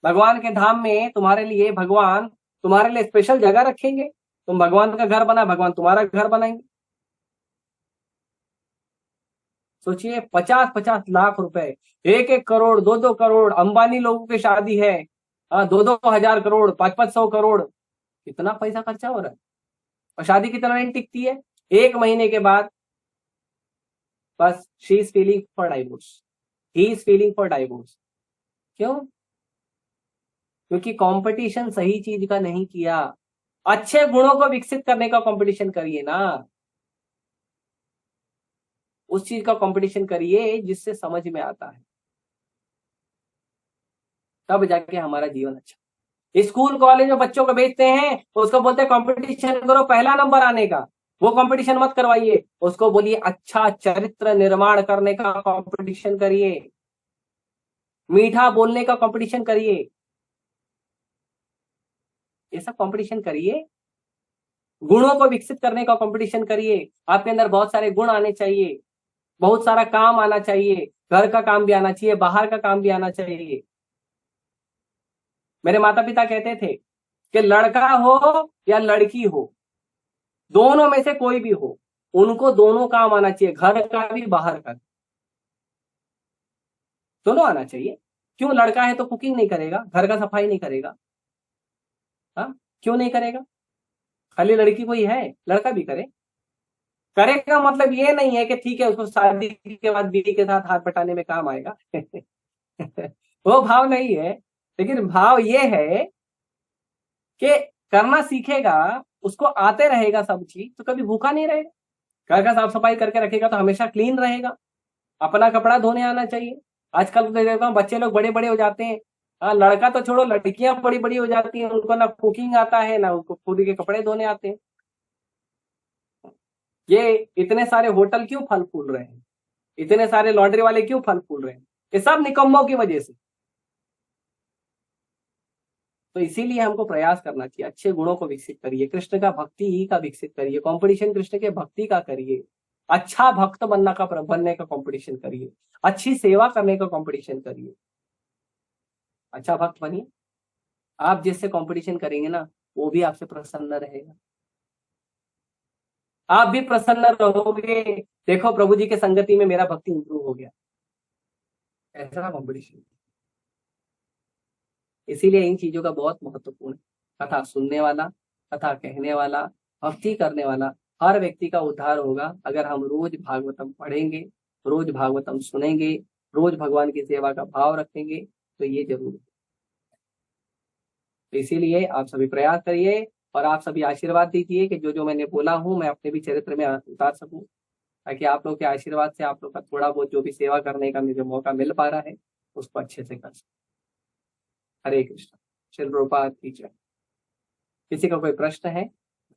भगवान के धाम में तुम्हारे लिए भगवान तुम्हारे लिए स्पेशल जगह रखेंगे। तुम भगवान का घर बना, भगवान तुम्हारा घर बनाएंगे। सोचिए, 50-50 लाख रुपए, 1-1 करोड़, 2-2 करोड़, अंबानी लोगों की शादी है, 2-2 हजार करोड़, 5-5 सौ करोड़, कितना पैसा खर्चा हो रहा है। और शादी कितना नहीं टिकती है, 1 महीने के बाद बस she is feeling for divorce, he is feeling for divorce. क्यों? क्योंकि कंपटीशन सही चीज का नहीं किया। अच्छे गुणों को विकसित करने का कंपटीशन करिए ना, उस चीज का कंपटीशन करिए जिससे समझ में आता है, तब जाके हमारा जीवन अच्छा। स्कूल कॉलेज में बच्चों को भेजते हैं, उसको बोलते हैं कंपटीशन करो पहला नंबर आने का। वो कंपटीशन मत करवाइए, उसको बोलिए अच्छा चरित्र निर्माण करने का कंपटीशन करिए, मीठा बोलने का कंपटीशन करिए। ये सब कंपटीशन करिए, गुणों को विकसित करने का कंपटीशन करिए। आपके अंदर बहुत सारे गुण आने चाहिए, बहुत सारा काम आना चाहिए, घर का काम भी आना चाहिए, बाहर का काम भी आना चाहिए। मेरे माता पिता कहते थे कि लड़का हो या लड़की हो, दोनों में से कोई भी हो, उनको दोनों काम आना चाहिए, घर का भी बाहर का, दोनों आना चाहिए। क्यों? लड़का है तो कुकिंग नहीं करेगा, घर का सफाई नहीं करेगा? हाँ, क्यों नहीं करेगा? खाली लड़की कोई है, लड़का भी करे। करेगा मतलब ये नहीं है कि ठीक है उसको शादी के बाद बीवी के साथ हाथ बटाने में काम आएगा वो भाव नहीं है, लेकिन भाव ये है कि करना सीखेगा, उसको आते रहेगा सब चीज, तो कभी भूखा नहीं रहेगा। घर का साफ सफाई करके रखेगा तो हमेशा क्लीन रहेगा। अपना कपड़ा धोने आना चाहिए। आजकल तो देखता हूँ बच्चे लोग बड़े बड़े हो जाते हैं, हाँ, लड़का तो छोड़ो, लड़कियां बड़ी बड़ी हो जाती हैं, उनको ना कुकिंग आता है ना उनको खुद के कपड़े धोने आते हैं। ये इतने सारे होटल क्यों फल फूल रहे हैं, इतने सारे लॉन्ड्री वाले क्यों फल फूल रहे हैं? ये सब निकम्मों की वजह से। तो इसीलिए हमको प्रयास करना चाहिए, अच्छे गुणों को विकसित करिए, कृष्ण का भक्ति ही का विकसित करिए, कंपटीशन कृष्ण के भक्ति का करिए, अच्छा भक्त बनने का कंपटीशन करिए, अच्छी सेवा करने का कंपटीशन करिए, अच्छा भक्त बनिए। आप जिससे कंपटीशन करेंगे ना, वो भी आपसे प्रसन्न रहेगा, आप भी प्रसन्न रहोगे। देखो प्रभु जी के संगति में मेरा भक्ति इंप्रूव हो गया, ऐसा कंपटीशन। इसीलिए इन चीजों का बहुत महत्वपूर्ण है। कथा सुनने वाला, कथा कहने वाला, भक्ति करने वाला हर व्यक्ति का उद्धार होगा अगर हम रोज भागवतम पढ़ेंगे, रोज भागवतम सुनेंगे, रोज भगवान की सेवा का भाव रखेंगे, तो ये जरूर है। तो इसीलिए आप सभी प्रयास करिए और आप सभी आशीर्वाद दीजिए कि जो जो मैंने बोला हूं मैं अपने भी चरित्र में उतार सकूं, ताकि आप लोग के आशीर्वाद से आप लोग का थोड़ा बहुत जो भी सेवा करने का मुझे मौका मिल पा रहा है उसको अच्छे से कर सकूं। हरे कृष्ण। श्रील प्रभुपाद की जय। किसी का कोई प्रश्न है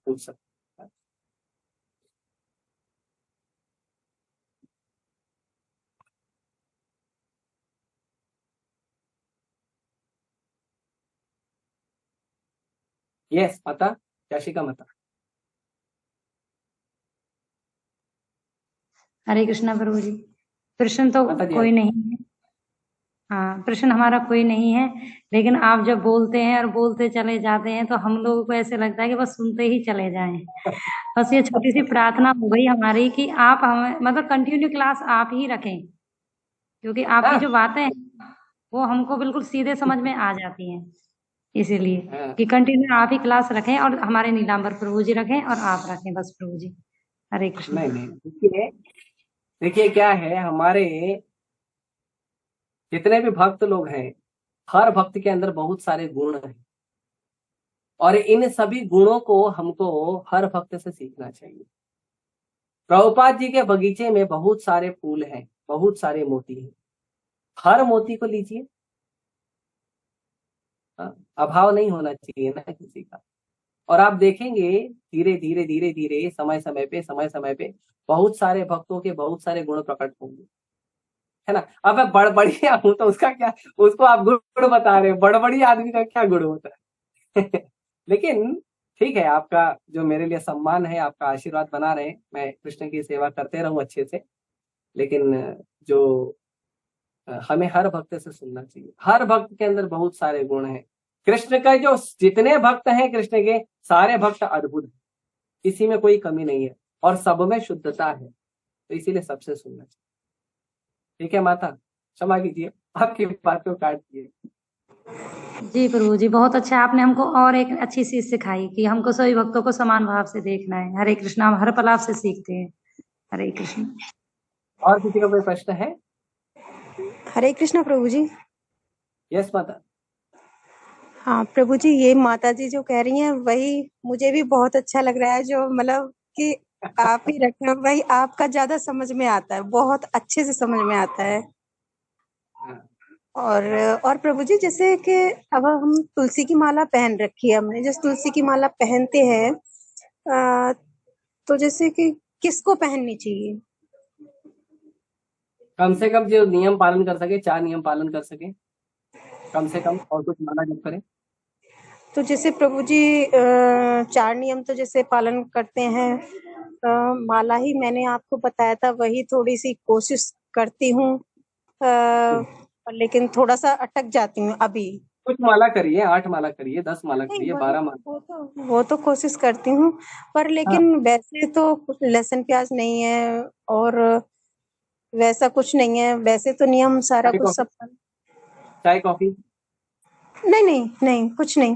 पूछ सकते हैं। यस माता, जशिका माता। हरे कृष्णा प्रभु जी। प्रश्न तो माता जी कोई नहीं है। हाँ, प्रश्न हमारा कोई नहीं है, लेकिन आप जब बोलते हैं और बोलते चले जाते हैं तो हम लोगों को ऐसे लगता है कि बस सुनते ही चले जाएं। बस ये छोटी सी प्रार्थना हो गई हमारी कि आप हमें मतलब कंटिन्यू क्लास आप ही रखें, क्योंकि आपकी हाँ जो बातें हैं वो हमको बिल्कुल सीधे समझ में आ जाती हैं। इसीलिए हाँ, कि कंटिन्यू आप ही क्लास रखें और हमारे नीलांबर प्रभु जी रखें और आप रखें बस प्रभु जी। हरे कृष्ण। नहीं नहीं, देखिए देखिए क्या है, हमारे जितने भी भक्त लोग हैं, हर भक्त के अंदर बहुत सारे गुण हैं और इन सभी गुणों को हमको हर भक्त से सीखना चाहिए। प्रभुपाद जी के बगीचे में बहुत सारे फूल हैं, बहुत सारे मोती हैं, हर मोती को लीजिए, हाँ, अभाव नहीं होना चाहिए ना किसी का। और आप देखेंगे धीरे धीरे धीरे धीरे समय समय पे बहुत सारे भक्तों के बहुत सारे गुण प्रकट होंगे, है ना। अब मैं बड़बड़िया हूं तो उसका क्या, उसको आप गुण बता रहे हो, बड़बड़ी आदमी का क्या गुण होता है? लेकिन ठीक है, आपका जो मेरे लिए सम्मान है, आपका आशीर्वाद बना रहे, मैं कृष्ण की सेवा करते रहूं अच्छे से। लेकिन जो हमें हर भक्त से सुनना चाहिए, हर भक्त के अंदर बहुत सारे गुण हैं। कृष्ण का जो जितने भक्त हैं कृष्ण के, सारे भक्त अद्भुत हैं, किसी में कोई कमी नहीं है और सब में शुद्धता है, तो इसीलिए सबसे सुनना चाहिए। ठीक है माता, क्षमा कीजिए, आपकी बात को काट दिए। जी प्रभु जी, बहुत अच्छा, आपने हमको और एक अच्छी चीज सिखाई कि हमको सभी भक्तों को समान भाव से देखना है। हरे कृष्णा, हम हर पल आपसे सीखते हैं। हरे कृष्ण। और किसी का कोई प्रश्न है? हरे कृष्णा प्रभु जी। यस माता। हाँ प्रभु जी, ये माता जी जो कह रही हैं वही मुझे भी बहुत अच्छा लग रहा है, जो मतलब कि आप ही रखें, वही आपका ज्यादा समझ में आता है, बहुत अच्छे से समझ में आता है। हाँ। और प्रभु जी, जैसे कि अब हम तुलसी की माला पहन रखी है हमने, जैसे तुलसी की माला पहनते हैं तो जैसे कि किसको पहननी चाहिए? कम से कम जो नियम पालन कर सके, 4 नियम पालन कर सके कम से कम, और कुछ माला जप करें। तो जैसे प्रभु जी 4 नियम तो जैसे पालन करते हैं, माला ही मैंने आपको बताया था, वही थोड़ी सी कोशिश करती हूँ, लेकिन थोड़ा सा अटक जाती हूँ अभी। कुछ माला करिए, 8 माला करिए, 10 माला नहीं, करिए, 12 माला। वो तो कोशिश करती हूँ, पर हाँ, लेकिन वैसे तो कुछ लहसुन प्याज नहीं है और वैसा कुछ नहीं है, वैसे तो नियम सारा चाय कुछ कॉफी, सब। चाय कॉफी। नहीं नहीं नहीं, कुछ नहीं।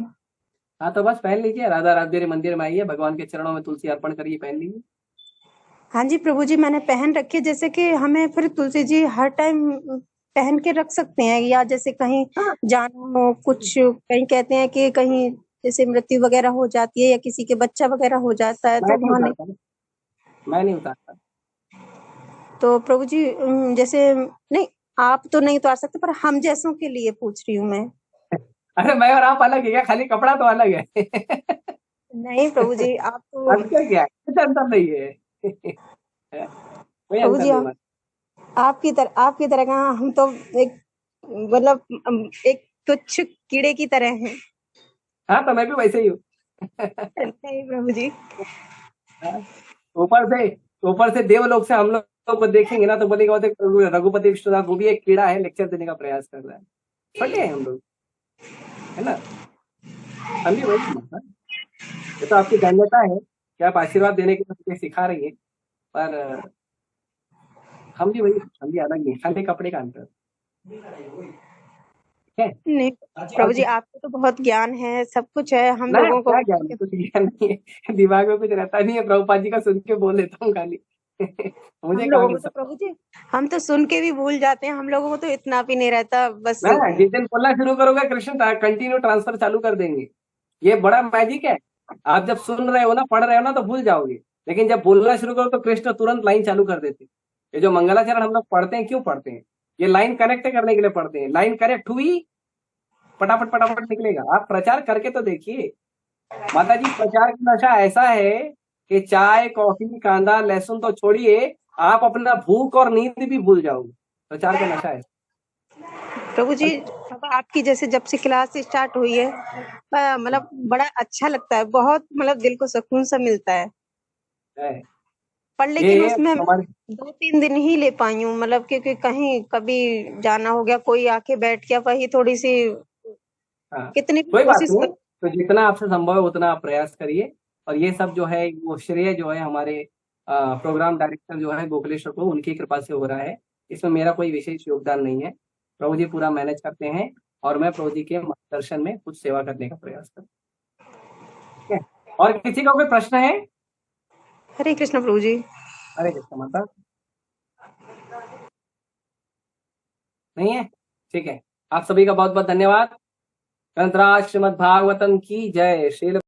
हाँ तो बस पहन लीजिए, राधा राजगिरी मंदिर में आइए, भगवान के चरणों में तुलसी अर्पण करिए, पहन लीजिए। हाँ जी प्रभु जी, मैंने पहन रखी है, जैसे कि हमें फिर तुलसी जी हर टाइम पहन के रख सकते हैं, या जैसे कहीं हाँ, जाना हो, कुछ कहीं कहते हैं कि कहीं जैसे मृत्यु वगैरह हो जाती है या किसी के बच्चा वगैरह हो जाता है मैं तो नहीं वहां नहीं। उतारता ना, मैं नहीं उतारता। तो प्रभु जी जैसे नहीं, आप तो नहीं उतार सकते, पर हम जैसों के लिए पूछ रही हूँ मैं। अरे मैं और आप अलग है क्या? खाली कपड़ा तो अलग है। नहीं प्रभु जी, आप तो अंतर क्या है? कुछ अंतर नहीं है। कोई प्रभु अंतर जी नहीं मान। आपकी तरह का हम तो एक मतलब एक तुच्छ कीड़े की तरह हैं। हाँ तो मैं भी वैसे ही हूँ। नहीं प्रभु जी। हाँ, ऊपर से ऊपर से देवलोक से हम लोग को देखेंगे ना तो बोलेंगे वो देख, रघुपति विश्वनाथ वो भी एक कीड़ा है, लेक्चर देने का प्रयास कर रहा है। छोटे हैं हम लोग, है ना? हम भी वही हैं। हाँ, ये तो आपकी धन्यता है कि आप आशीर्वाद देने के लिए मुझे सिखा रही है। पर हम भी अलग नहीं, खाली कपड़े का अंतर, ठीक है? नहीं और प्रभु जी, आपको तो बहुत ज्ञान है, सब कुछ है, हम ना लोगों को क्या ज्ञान है, कुछ ज्ञान नहीं है। दिमाग में कुछ रहता नहीं है, प्रभुपाद जी का सुन के बोल देता हूँ खाली। मुझे हम कहाँ लोगों की को तो प्रभु जी, हम तो सुन के भी भूल जाते हैं, हम लोगों को तो इतना भी नहीं रहता बस। ना जिस दिन बोलना शुरू करोगे कृष्ण कंटिन्यू ट्रांसफर चालू कर देंगे। ये बड़ा मैजिक है। आप जब सुन रहे हो ना, पढ़ रहे हो ना तो भूल जाओगे, लेकिन जब बोलना शुरू करो तो कृष्ण तुरंत लाइन चालू कर देते। ये जो मंगलाचरण हम लोग पढ़ते हैं, क्यों पढ़ते हैं? ये लाइन कनेक्ट करने के लिए पढ़ते हैं। लाइन कनेक्ट हुई, फटाफट फटाफट निकलेगा। आप प्रचार करके तो देखिए। माता जी, प्रचार का नशा ऐसा है कि चाय कॉफी कांदा लहसुन तो छोड़िए, आप अपना भूख और नींद भी भूल जाओगे। प्रचार का नशा है। प्रभु जी, अब आपकी जैसे जब से क्लास स्टार्ट हुई है, मतलब बड़ा अच्छा लगता है, बहुत मतलब दिल को सुकून सा मिलता है। है। पर लेकिन ये उसमें हमारे 2-3 दिन ही ले पाई हूँ, मतलब क्योंकि कहीं कभी जाना हो गया, कोई आके बैठ गया, वही थोड़ी सी हाँ, कितनी भी कोई बात कोशिश नहीं। कर। तो जितना आपसे संभव है उतना आप प्रयास करिए। और ये सब जो है वो श्रेय जो है हमारे प्रोग्राम डायरेक्टर जो है गोखलेश्वर को, उनकी कृपा से हो रहा है। इसमें मेरा कोई विशेष योगदान नहीं है। प्रभु जी पूरा मैनेज करते हैं और मैं प्रभु जी के मार्गदर्शन में कुछ सेवा करने का प्रयास करता हूं। ठीक है? और किसी का कोई प्रश्न है? हरे कृष्ण प्रभु जी। अरे कृष्ण माता नहीं है? ठीक है। आप सभी का बहुत बहुत धन्यवाद। ग्रंथराज श्रीमद् भागवतम की जय। श्रील